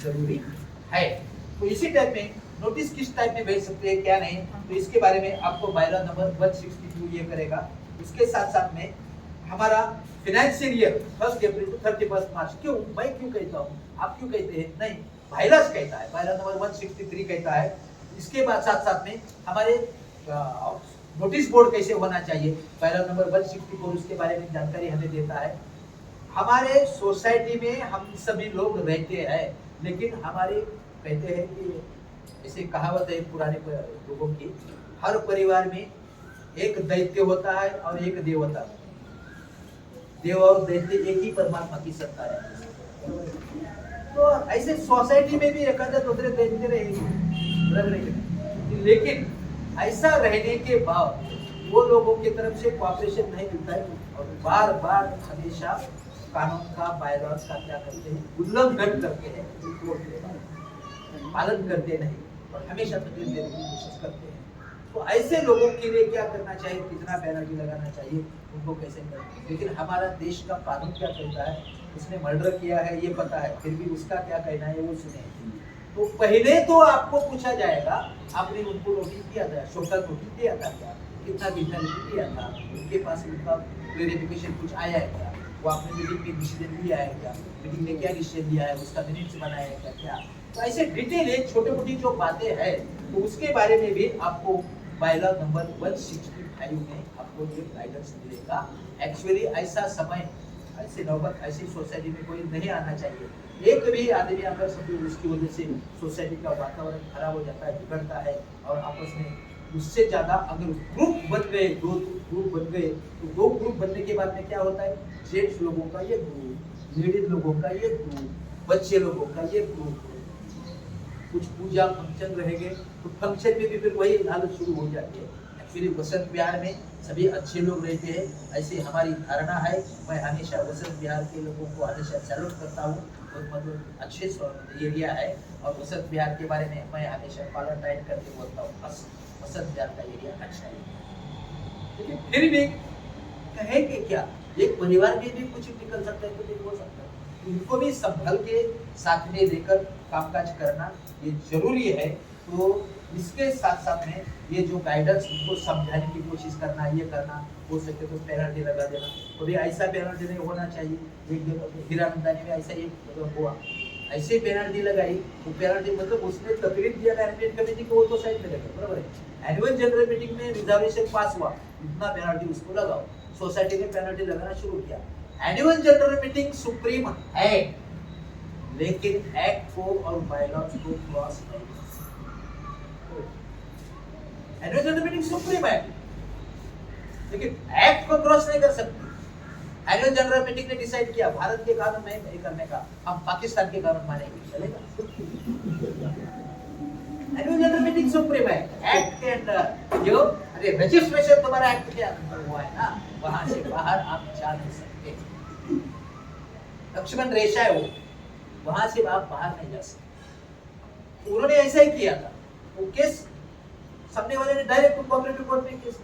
जरूरी है। तो इसी टाइप में नोटिस किस टाइप में भेज सकते हैं, क्या नहीं, तो इसके बारे में आपको बायलॉ नंबर 162 ये करेगा। उसके साथ साथ में हमारा फाइनेंशियल ईयर 1 अप्रैल टू 31 मार्च, क्यों मैं क्यों कहता हूँ, आप क्यों कहते हैं, नहीं बायलॉज कहता है, बायलॉ नंबर 163 कहता है। इसके बाद साथ साथ में हमारे नोटिस बोर्ड कैसे होना चाहिए, बायलॉ नंबर 164 उसके बारे में जानकारी हमें देता है। हमारे सोसाइटी में हम सभी लोग रहते हैं, लेकिन हमारे कहते हैं कि ऐसे कहावत है पुराने लोगों की, हर परिवार में एक दैत्य होता है और एक देवता, देव और दैत्य एक ही परमात्मा की सत्ता है। तो ऐसे सोसाइटी में भी एक दूसरे दैत्य रहेंगे, लेकिन ऐसा रहने के बाद वो लोगों की तरफ से कोऑपरेशन नहीं मिलता है और बार बार हमेशा कानून का, बायलॉज का क्या करते हैं, उल्लंघन करते हैं, पालन करते नहीं और हमेशा तकलीफ देने की कोशिश करते हैं। तो ऐसे लोगों के लिए क्या करना चाहिए, कितना पेनल्टी लगाना चाहिए, उनको कैसे करना। लेकिन हमारा देश का कानून क्या कहता है, उसने मर्डर किया है ये पता है, फिर भी उसका क्या कहना है वो सुने। तो पहले तो आपको पूछा जाएगा, आपने उनको नोटिस दिया था, सोशल नोटिस दिया था क्या, कितना पेनल्टी दिया था, उनके पास उनका क्लेरिफिकेशन कुछ आया है क्या, वो आपने मीटिंग में डिसीजन लिया है क्या, मीटिंग में क्या डिसीजन लिया है, उसका मिनट्स बनाया है क्या, क्या। तो ऐसे डिटेल एक छोटी मोटी जो बातें हैं, तो उसके बारे में भी आपको बायलॉ नंबर 165 में आपको ये गाइडेंस मिलेगा। एक्चुअली ऐसा समय, ऐसे नौबत ऐसी सोसाइटी में कोई नहीं आना चाहिए। एक भी आदमी अगर सब उसकी वजह से सोसाइटी का वातावरण खराब हो जाता है, बिगड़ता है, और आपस में उससे ज्यादा अगर ग्रुप बन गए, 2 ग्रुप बन गए, तो 2 ग्रुप बनने के बाद में क्या होता है, जेंट्स लोगों का ये ग्रुप, लेडीज लोगों का ये ग्रुप, बच्चे लोगों का ये ग्रुप, कुछ पूजा फंक्शन रहेंगे तो फंक्शन में भी फिर वही हालत शुरू हो जाती है। एक्चुअली वसंत विहार में सभी अच्छे लोग रहते हैं, ऐसी हमारी धारणा है। मैं हमेशा वसंत विहार के लोगों को हमेशा सैल्यूट करता हूँ। बहुत मतलब अच्छे एरिया है और वसंत विहार के बारे में मैं हमेशा कॉलर टाइट करके बोलता हूँ, बस वसंत विहार का एरिया अच्छा है। लेकिन फिर भी कहेंगे क्या, एक परिवार में भी कुछ निकल सकता है, कुछ हो सकता है। उनको भी संभल के साथ में लेकर कामकाज करना ये जरूरी है। तो इसके साथ साथ में ये जो गाइडेंस उनको समझाने की कोशिश करना, ये करना, हो सके तो पेनल्टी लगा देना। कभी ऐसा पेनल्टी नहीं होना चाहिए, एक दिन हीरानंदानी में ऐसा एक हुआ, ऐसे पेनल्टी लगाई तो पेनल्टी मतलब उसने तकलीफ दिया मैनेजमेंट कमेटी को, वो तो साइड में लगा, बराबर है। एनुअल जनरल मीटिंग में रिजर्वेशन पास हुआ, इतना पेनल्टी उसको लगाओ, सोसाइटी ने पेनल्टी लगाना शुरू किया। एनुअल जनरल मीटिंग सुप्रीम है, लेकिन एक्ट को और बायलॉज को क्रॉस नहीं। एनुअल जनरल मीटिंग सुप्रीम है, लेकिन एक्ट को क्रॉस नहीं कर सकती। एनुअल जनरल मीटिंग ने डिसाइड किया भारत के कानून में नहीं करने का, हम पाकिस्तान के कानून मानेंगे, चलेगा? एनुअल जनरल मीटिंग सुप्रीम है, एक्ट के अंदर जो अरे रजिस्ट्रेशन तुम्हारा एक्ट के अंदर हुआ है ना, वहां से बाहर आप जा नहीं सकते। लक्ष्मण रेखा है वो, वहां से आप बाहर नहीं जा सकते। उन्होंने ऐसा ही किया था, वो केस सामने वाले ने डायरेक्ट कोऑपरेटिव कोर्ट में केस,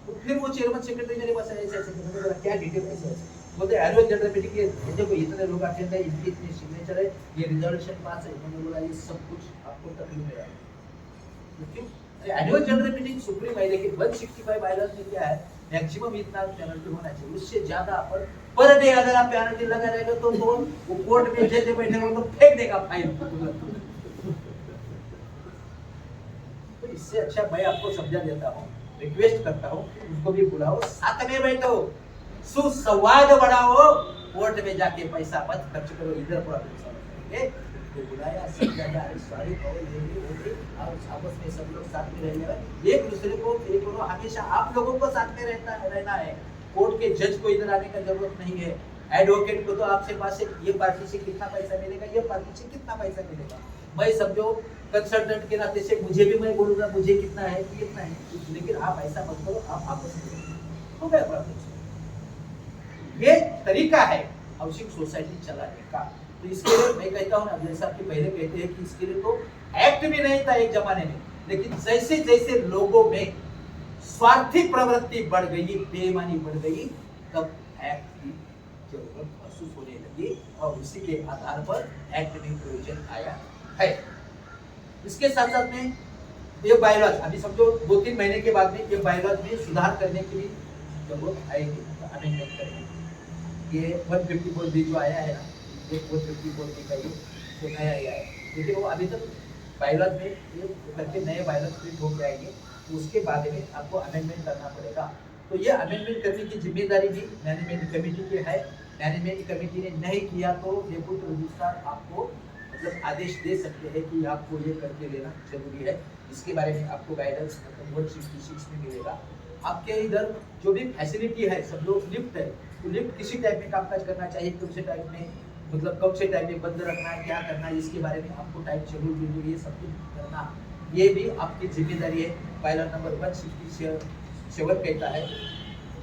तो फिर वो चेयरमैन सेक्रेटरी मेरे पास ऐसे ऐसे बोला क्या डिटेल ऐसे बोलते एनुअल जनरल मीटिंग के देखो इतने लोग अटेंड है, इनकी इतनी सिग्नेचर है, ये रिजर्वेशन पास है। मैंने बोला ये सब कुछ आपको तकलीफ में आएगा, क्यों? अरे एनुअल जनरल मीटिंग सुप्रीम है, लेकिन 165 बायलॉज में क्या है, मैक्सिमम इतना पेनल्टी होना चाहिए, उससे ज्यादा पर डे अगर आप पेनल्टी लगा रहेगा तो वो कोर्ट में जज बैठे हो तो फेंक देगा फाइन। तो इससे अच्छा मैं आपको समझा देता हूँ, रिक्वेस्ट करता हूँ, उनको भी बुलाओ, साथ में बैठो, सुसंवाद बढ़ाओ, कोर्ट में जाके पैसा मत खर्च करो, इधर प्रॉब्लम सॉल्व करेंगे। तो बुलाया, समझाया, सॉरी और आपस में सब लोग साथ में रहने वाले, एक दूसरे को एक करो, हमेशा आप लोगों को साथ में रहना है। कोर्ट के जज को इधर आने का जरूरत नहीं है, एडवोकेट को तो आपसे पास से ये पार्टी से कितना पैसा मिलेगा, ये पार्टी से कितना पैसा मिलेगा, मैं समझो कंसल्टेंट के नाते से मुझे भी मैं बोलूंगा मुझे कितना है, लेकिन आप ऐसा मत करो, आप आपस में हो गया प्रॉब्लम। ये तरीका है हाउसिंग सोसाइटी चलाने का। तो इसके लिए मैं कहता हूँ ना, जैसा कि पहले कहते हैं कि इसके लिए तो एक्ट भी नहीं था एक जमाने में, लेकिन जैसे जैसे लोगों में स्वार्थी प्रवृत्ति बढ़ गई, बेईमानी बढ़ गई, तब एक्ट की जरूरत महसूस होने लगी और उसी के आधार पर एक्ट में प्रोविजन आया है। इसके साथ साथ में ये बायलॉज अभी समझो 2-3 महीने के बाद में ये बायलॉज में सुधार करने की भी जरूरत आएगी, अमेंडमेंट करेंगे। ये 154 भी जो आया है ना, ये 154 भी का जो नया आया है, लेकिन वो अभी तक बायलॉज में ये करके नए बायलॉज प्रिंट होकर आएंगे, तो उसके बाद में आपको अमेंडमेंट करना पड़ेगा। तो ये अमेंडमेंट करने की जिम्मेदारी भी मैनेजमेंट कमेटी की है। मैनेजमेंट कमेटी ने नहीं किया तो डेप्यूटी रजिस्ट्रार आपको मतलब आदेश दे सकते हैं कि आपको ये करके लेना जरूरी है। इसके बारे में आपको गाइडेंस मतलब 166 में मिलेगा। आपके इधर जो भी फैसिलिटी है, सब लोग लिफ्ट है, तो लिफ्ट किसी टाइप में कामकाज करना चाहिए, कौन से टाइप में मतलब कौन से टाइप में बंद रखना है, क्या करना है, इसके बारे में आपको टाइप शेड्यूल वीडियो ये सब कुछ करना, ये भी आपकी जिम्मेदारी है। बायलॉ नंबर 167 कहता है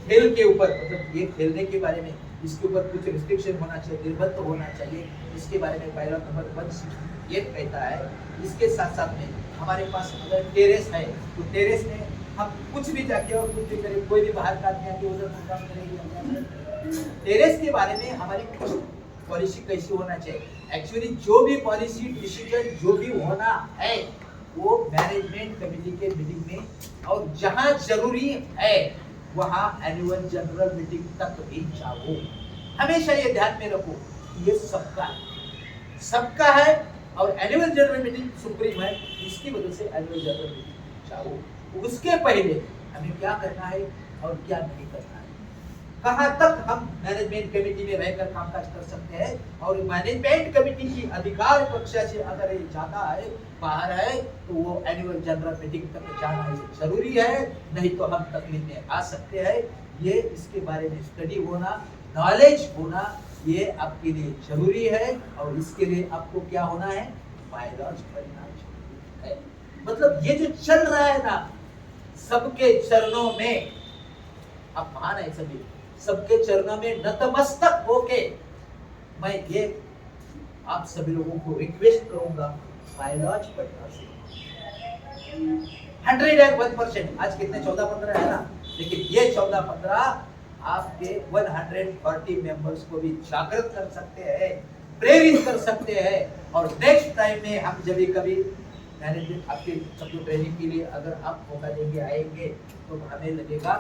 खेल के ऊपर मतलब ये खेलने के बारे में इसके ऊपर कुछ रिस्ट्रिक्शन होना चाहिए, निर्बंध होना चाहिए, इसके बारे में बायलॉ नंबर 168 कहता है। इसके साथ साथ में हमारे पास अगर टेरेस है तो टेरेस में हम कुछ भी जाके और कुछ भी करें, कोई भी बाहर का आदमी आके उधर काम करेगी। टेरेस के बारे में हमारी कुछ पॉलिसी कैसी होना चाहिए, एक्चुअली जो भी पॉलिसी डिसीजन जो भी होना है वो मैनेजमेंट कमेटी के मीटिंग में और जहां जरूरी है वहां एनुअल जनरल मीटिंग तक भी जाओ। हमेशा ये ध्यान में रखो ये सबका है और एनुअल जनरल मीटिंग सुप्रीम है, इसकी वजह से एनुअल जनरल मीटिंग जाओ। उसके पहले हमें क्या करना है और क्या नहीं करना है, कहां तक हम मैनेजमेंट कमेटी में रहकर कामकाज कर सकते हैं, और मैनेजमेंट कमेटी की अधिकार कक्षा से अगर ये जाता है बाहर है तो वो एनुअल जनरल मीटिंग तक जाना जरूरी है, नहीं तो हम तकलीफ में आ सकते हैं। ये इसके बारे में स्टडी होना, नॉलेज होना ये आपके लिए जरूरी है, और इसके लिए आपको क्या होना है, बायलॉज पढ़ना जरूरी है। मतलब ये जो चल रहा है ना सबके चरणों में, आप महान है सभी, सबके चरणों में नतमस्तक होके मैं ये आप सभी लोगों को रिक्वेस्ट करूंगा, बायोलॉज पढ़ना सीखो। 101%। आज कितने 14-15 है ना, लेकिन ये 14-15 आपके 140 मेंबर्स को भी जागृत कर सकते हैं, प्रेरित कर सकते हैं। और नेक्स्ट टाइम में हम जब भी कभी मैनेजमेंट आपके सबको ट्रेनिंग के लिए अगर आप मौका देंगे आएंगे तो हमें लगेगा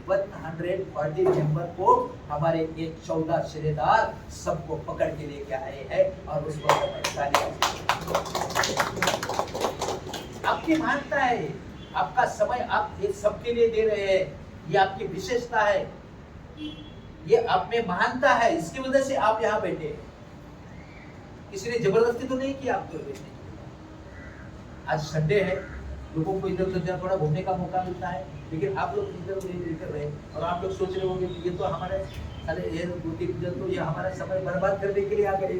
140 मेंबर को हमारे ये 14 शिलेदार सबको पकड़ के लेके आए हैं और उस वक्त आपकी मानता है, आपका समय आप ये सबके लिए दे रहे हैं, ये आपकी विशेषता है, ये आप में महानता है, इसकी वजह से आप यहाँ बैठे। किसी ने जबरदस्ती तो नहीं किया आपको बैठने। आज संडे है, लोगों को इधर उधर थोड़ा घूमने का मौका मिलता है, लेकिन आप लोग इधर उधर कर रहे हैं और आप लोग सोच रहे होंगे कि ये तो हमारे साले ये 2-3 दिन तो ये हमारा समय बर्बाद करने के लिए आ गए।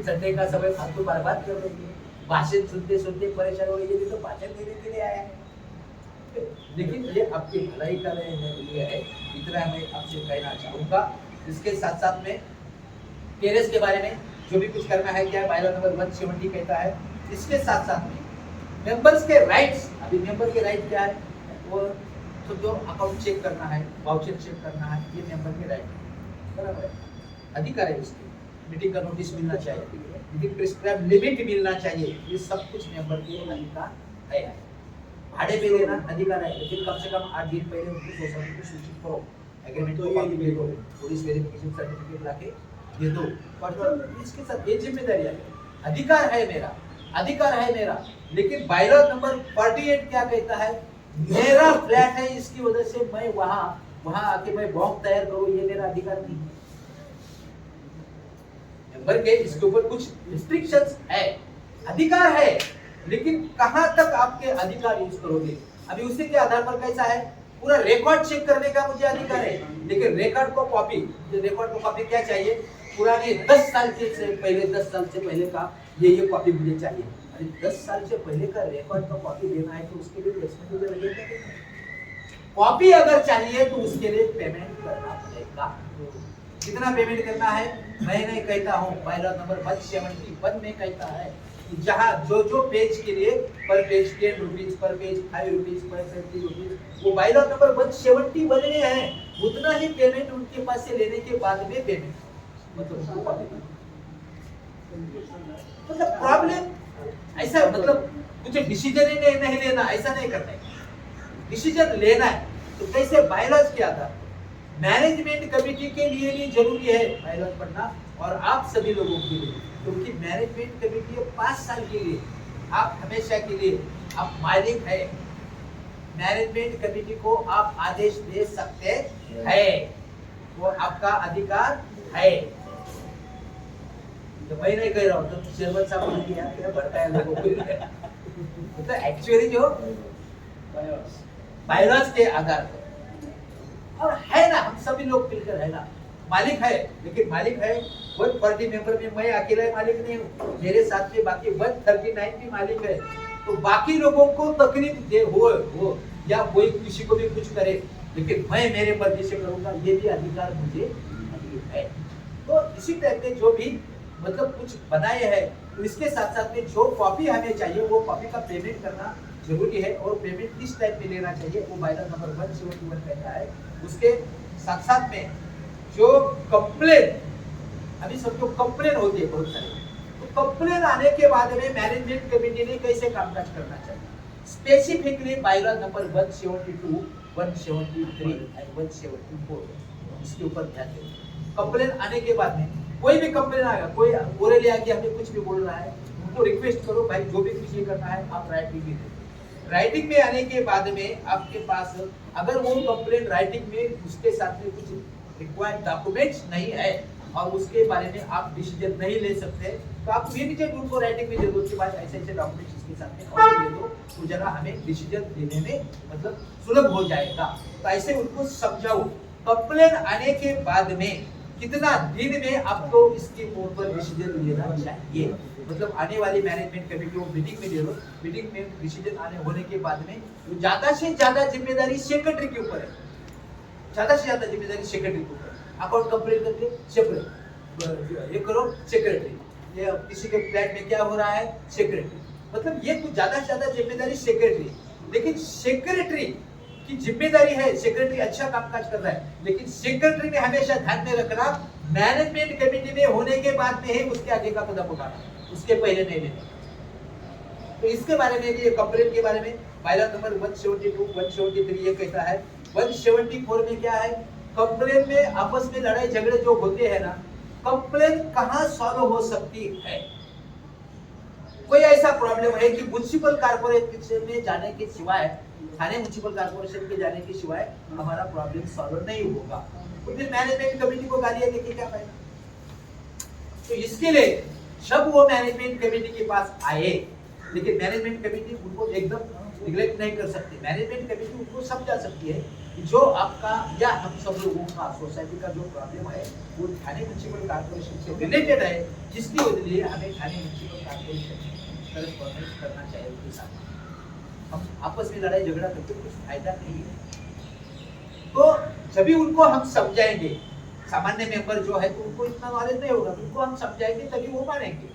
संडे का समय आपको बर्बाद कर देंगे, भाषण सुनते सुनते परेशान हो, ये तो भाषण देने के लिए आया है। लेकिन ये आपकी भलाई का लिए है, इतना मैं आपसे कहना चाहूँगा। इसके साथ साथ में टेरेस के बारे में जो भी कुछ करना है, क्या बायलॉ नंबर 170 कहता है। इसके साथ साथ में मेंबर्स के राइट्स, अभी मेंबर के राइट क्या है, वो तो जो अकाउंट चेक करना है, वाउचर चेक करना है, ये मेंबर के राइट बराबर है, अधिकार है उसके। मीटिंग का नोटिस मिलना चाहिए, मीटिंग प्रिस्क्राइब लिमिट मिलना चाहिए, ये सब कुछ मेंबर के अधिकार है। भाड़े पे देना अधिकार है, लेकिन कम से कम 8 दिन पहले उनको सोसाइटी को सूचित करो, एग्रीमेंट को कॉपी दे दो, पुलिस वेरिफिकेशन सर्टिफिकेट लाके दे दो। और इसके साथ ये जिम्मेदारी है, अधिकार है मेरा, अधिकार है मेरा। लेकिन बायलॉ नंबर 48 क्या कहता है, मेरा फ्लैट है, इसकी वजह से मैं वहां आके मैं बॉम्ब तैयार करूं, ये मेरा अधिकार नहीं। मेंबर के इसके ऊपर कुछ रिस्ट्रिक्शंस है, अधिकार है, लेकिन कहां तक आपके अधिकार यूज करोगे। अभी उसी के आधार पर कैसा है, पूरा रिकॉर्ड चेक करने का मुझे अधिकार है, लेकिन रिकॉर्ड को कॉपी, रिकॉर्ड को कॉपी क्या चाहिए, पुराने 10 साल से पहले 10 साल से पहले का ये कॉपी मुझे चाहिए। अरे 10 साल से पहले का रिकॉर्ड का कॉपी देना है तो उसके लिए एक्सपेंस लगेगा। कॉपी अगर चाहिए तो उसके लिए पेमेंट करना पड़ेगा। कितना पेमेंट करना है, मैं नहीं कहता हूँ, बायलॉ नंबर 171 में कहता है कि जहाँ जो पेज के लिए पर पेज 10 रुपीज, पर पेज 5 रुपीज, पर 30 रुपीज, वो बायलॉ नंबर 170 बने हैं, उतना ही पेमेंट उनके पास से लेने के बाद में पेमेंट मतलब प्रॉब्लम ऐसा, मतलब मुझे डिसीजन ही नहीं लेना, ऐसा नहीं करना है, डिसीजन लेना है। तो कैसे बायलॉज के आधार, मैनेजमेंट कमेटी के लिए भी जरूरी है बायलॉज पढ़ना और आप सभी लोगों के लिए, क्योंकि मैनेजमेंट कमेटी 5 साल के लिए, आप हमेशा के लिए आप मालिक है। मैनेजमेंट कमेटी को आप आदेश दे सकते हैं, वो आपका अधिकार है। तो मैं नहीं कह रहा हूँ, तो चेयरमैन साहब ने किया क्या बताया लोगों को, तो एक्चुअली जो बायलॉज के आधार पर और है ना, हम सभी लोग मिलकर है ना, मालिक है, लेकिन मालिक है 140 मेंबर में मैं अकेला मालिक नहीं हूँ, मेरे साथ में बाकी 139 भी मालिक है। तो बाकी लोगों को तकलीफ दे हो या कोई किसी को भी कुछ करे, लेकिन मैं मेरे मर्जी से करूंगा, ये भी अधिकार मुझे है। तो इसी टाइप में जो भी मतलब कुछ बनाए हैं, तो इसके साथ साथ में जो कॉपी हमें चाहिए वो कॉपी का पेमेंट करना जरूरी है, और पेमेंट किस टाइप में लेना चाहिए वो बायलॉ नंबर 171 कहता है। उसके साथ साथ में जो कंप्लेन, अभी सबको कंप्लेन होती है बहुत सारी, तो कंप्लेन आने के बाद में मैनेजमेंट कमेटी ने कैसे कामकाज करना चाहिए, स्पेसिफिकली बायलॉ नंबर 172, 173 एंड 174 इसके ऊपर ध्यान दें। कंप्लेन आने के बाद में कोई भी कंप्लेन आएगा, कोई बोले ले आके हमें कुछ भी बोल रहा है, उनको रिक्वेस्ट करो भाई जो भी कुछ ये करना है आप राइटिंग में दो। राइटिंग में आने के बाद में आपके पास अगर वो कंप्लेन राइटिंग में उसके साथ में कुछ रिक्वायर्ड डॉक्यूमेंट्स नहीं है और उसके बारे में आप डिसीजन नहीं ले सकते, तो आप इमीडिएट उनको राइटिंग में दे दो कि भाई ऐसे ऐसे डॉक्यूमेंट्स इसके साथ में और दे दो, तो जरा हमें डिसीजन लेने में मतलब सुलभ हो जाएगा। तो ऐसे उनको समझाओ। कंप्लेन आने के बाद में कितना दिन में आपको इसके ऊपर डिसीजन लेना चाहिए। मतलब आने वाली मैनेजमेंट कमेटी वो मीटिंग में ले लो, मीटिंग में डिसीजन आने होने के बाद में ज्यादा से ज्यादा जिम्मेदारी सेक्रेटरी के ऊपर है, ज्यादा से ज्यादा जिम्मेदारी सेक्रेटरी के ऊपर। अकाउंट कंप्लीट करके सेपरेट ये करो सेक्रेटरी, ये किसी के फ्लैट में क्या हो रहा है सेक्रेटरी, मतलब ये कुछ ज्यादा से ज्यादा जिम्मेदारी सेक्रेटरी। लेकिन सेक्रेटरी की जिम्मेदारी है, सेक्रेटरी अच्छा कामकाज कर रहा है, लेकिन सेक्रेटरी ने हमेशा ध्यान में रखना मैनेजमेंट कमेटी में होने के बाद में ही उसके आगे का कदम उठाना, उसके पहले नहीं लेना। तो इसके बारे में ये कंप्लेंट के बारे में बायलॉ नंबर 172 173 ये कहता है। 174 में क्या है, कंप्लेंट में आपस में लड़ाई झगड़े जो होते हैं ना, कंप्लेंट कहां सॉल्व हो सकती है। कोई ऐसा प्रॉब्लम है कि म्युनिसिपल कॉर्पोरेशन में जाने के सिवाय, थाने म्युनिसिपल कॉर्पोरेशन के जाने के सिवाय हमारा प्रॉब्लम सॉल्व नहीं होगा, तो फिर मैनेजमेंट कमेटी को गालियां देके क्या फायदा। तो इसके लिए जब वो मैनेजमेंट कमेटी के पास आए, लेकिन मैनेजमेंट कमेटी उनको एकदम निगलेक्ट नहीं कर सकती। मैनेजमेंट कमेटी उनको समझा सकती है कि जो आपका या हम सब लोगों का सोसाइटी का जो प्रॉब्लम है वो थाने म्युनिसिपल कॉर्पोरेशन से रिलेटेड है, जिसकी वजह से हमें थाने म्युनिसिपल कॉर्पोरेशन करस्पॉन्डेंस करना चाहिए उनके साथ। हम आपस में लड़ाई झगड़ा करके कुछ फायदा नहीं है। तो जब भी उनको हम समझाएंगे, सामान्य मेंबर जो है तो उनको इतना नॉलेज नहीं होगा, उनको हम समझाएंगे तभी वो मानेंगे।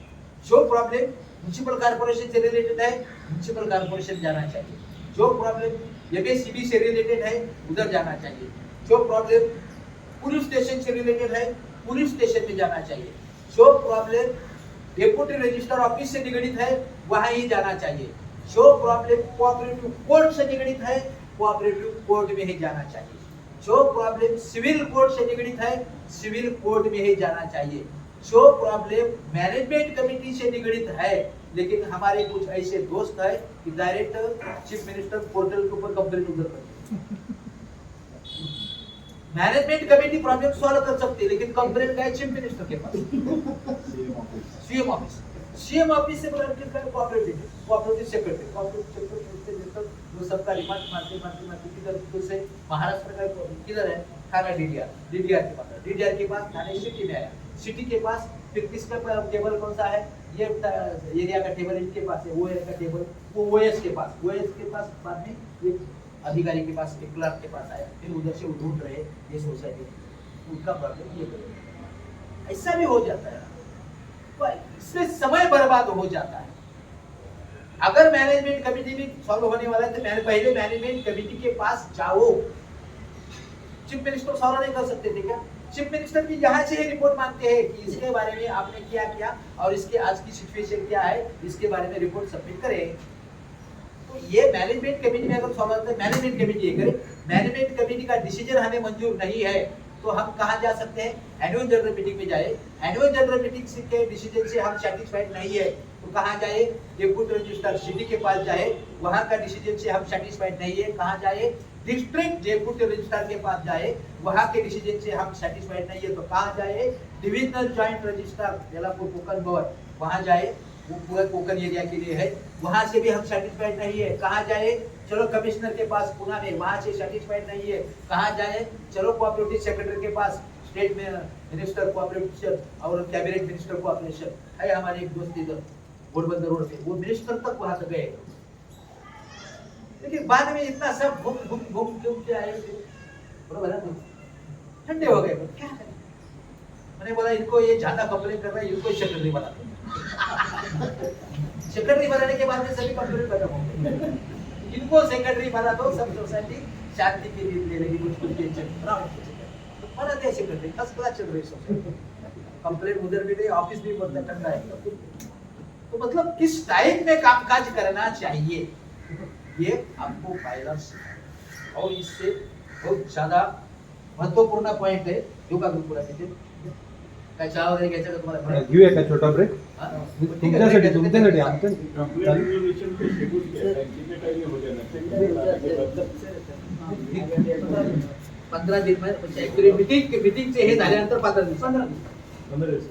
जो प्रॉब्लम म्युनिसिपल कॉर्पोरेशन से रिलेटेड है म्युनिसिपल कॉर्पोरेशन जाना चाहिए, जो प्रॉब्लम एमएससीबी से रिलेटेड है उधर जाना चाहिए, जो प्रॉब्लम पुलिस स्टेशन से रिलेटेड है पुलिस स्टेशन में जाना चाहिए, जो प्रॉब्लम डेप्यूटी रजिस्ट्रार ऑफिस से निगडित है वहां ही जाना चाहिए, जो प्रॉब्लम कोऑपरेटिव कोर्ट से निगडित है कोऑपरेटिव कोर्ट में ही जाना चाहिए, जो प्रॉब्लम सिविल कोर्ट से निगडित है सिविल कोर्ट में ही जाना चाहिए, जो प्रॉब्लम मैनेजमेंट कमेटी से निगडित है, लेकिन हमारे कुछ ऐसे दोस्त है कि डायरेक्ट चीफ मिनिस्टर पोर्टल के ऊपर कंप्लेंट उधर करते। मैनेजमेंट कमेटी प्रॉब्लम सॉल्व कर सकती है, लेकिन कंप्लेंट गए चीफ मिनिस्टर के पास, सीएम ऑफिस। सीएम ऑफिस से कोऑपरेटिव सेक्रेटरी वो सबका रिमांड मारते किधर से महाराष्ट्र का किधर है थाना डीडीआर के पास थाने सिटी में आया, सिटी के पास फिर किसका टेबल कौन सा है, ये एरिया का टेबल इनके पास है, वो एरिया का टेबल वो ओएस के पास बाद में एक अधिकारी के पास एक क्लर्क के पास आया, फिर उधर से ढूंढ रहे ये सोसाइटी उनका प्रॉब्लम ये करेगा। ऐसा भी हो जाता है, इससे समय बर्बाद हो जाता है। अगर मैनेजमेंट कमेटी भी सॉल्व होने वाला है तो पहले मैनेजमेंट कमेटी के पास जाओ। चीफ मिनिस्टर सॉल्व नहीं कर सकते थे क्या? चीफ मिनिस्टर भी यहाँ से ही रिपोर्ट मांगते हैं कि इसके बारे में आपने क्या किया और इसके आज की सिचुएशन क्या है, इसके बारे में रिपोर्ट सबमिट करें। तो ये मैनेजमेंट कमेटी में अगर सॉल्व होता है मैनेजमेंट कमेटी ये करे, मैनेजमेंट कमेटी का डिसीजन हमें मंजूर नहीं है तो हम कहाँ जा सकते हैं, एनुअल जनरल मीटिंग में जाए। एनुअल जनरल मीटिंग के डिसीजन से हम सेटिस्फाइड नहीं है तो कहाँ जाए, डेप्यूटी रजिस्ट्रार सिटी के पास जाए, वहां का डिसीजन से हम सेटिस्फाइड नहीं है कहाँ जाए, डिस्ट्रिक्ट डेप्यूटी रजिस्ट्रार के पास जाए, वहां के डिसीजन से हम सेटिस्फाइड नहीं है तो कहाँ जाए, divisional joint registrar Belapur Konkan Bhavan वहां जाए, वो पूरा कोकण एरिया के लिए है, वहां से भी हम सेटिस्फाइड नहीं है कहाँ जाए, चलो कमिश्नर के पास पुणे में वहां से सेटिस्फाइड नहीं है कहाँ जाए, चलो कोऑपरेटिव सेक्रेटरी के पास, स्टेट में मिनिस्टर कोऑपरेशन और कैबिनेट मिनिस्टर कोऑपरेशन है हमारे एक दोस्त इधर घोड़बंदर रोड पे, वो मिनिस्टर तक वहां तक गए, लेकिन बाद में इतना सब घूम के आए बरोबर है, ठंडे हो गए। क्या करें, मैंने बोला इनको ये ज्यादा कंप्लेन कर रहा है, इनको सेक्रेटरी बना दो। सेक्रेटरी बनाने के बाद में सभी कंप्लेन खत्म हो गए, इनको सेक्रेटरी बना दो, सब सोसाइटी शांति के लिए ले लेगी, कुछ टेंशन बना दे सेक्रेटरी, फर्स्ट क्लास चल रही सोसाइटी, कंप्लेन उधर भी नहीं, ऑफिस भी बहुत ठंडा है। तो मतलब किस टाइप में कामकाज करना चाहिए ये आपको बायलॉज और इससे बहुत ज्यादा महत्वपूर्ण पॉइंट आहे. योगा ग्रुप पुरा तिथे काय चहा वगैरे घ्यायचं का तुम्हाला? घेऊया का छोटा ब्रेक तुमच्यासाठी आमचं 15 दिन म्हणजे ऍक्च्युअली मीटिंगचे हे झाल्यानंतर 15 दिवस मैनेजमेंट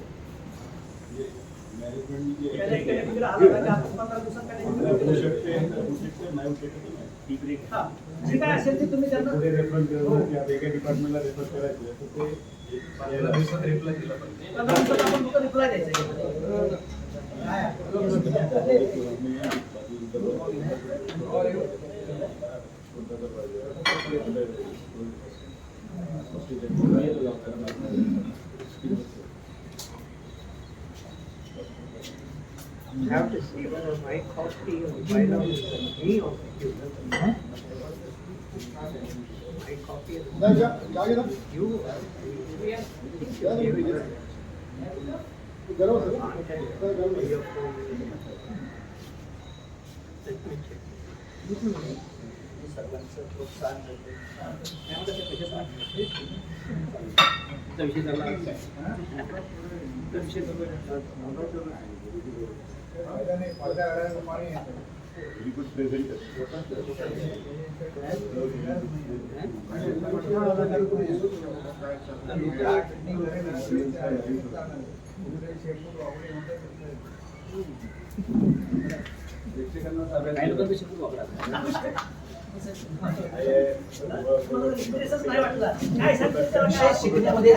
जे काय असेल ते तुम्ही त्यांना पुढे रेफर करून किंवा वेगळ्या डिपार्टमेंटला रेफर करायचं तर ते 15 दिवसात रिप्लाय दिला पाहिजे. 15 दिवसात आपण फक्त रिप्लाय द्यायचा You have to see whether my copy of bylaw is me or you. My copy of you. सर्वांचं प्रोत्साहन करते. विषय चालला विषय Very good presenter. काही लोकांचे शब्द वापरा I, इंटरेस्टच नाही वाटला काय सांगतो शिकण्यामध्ये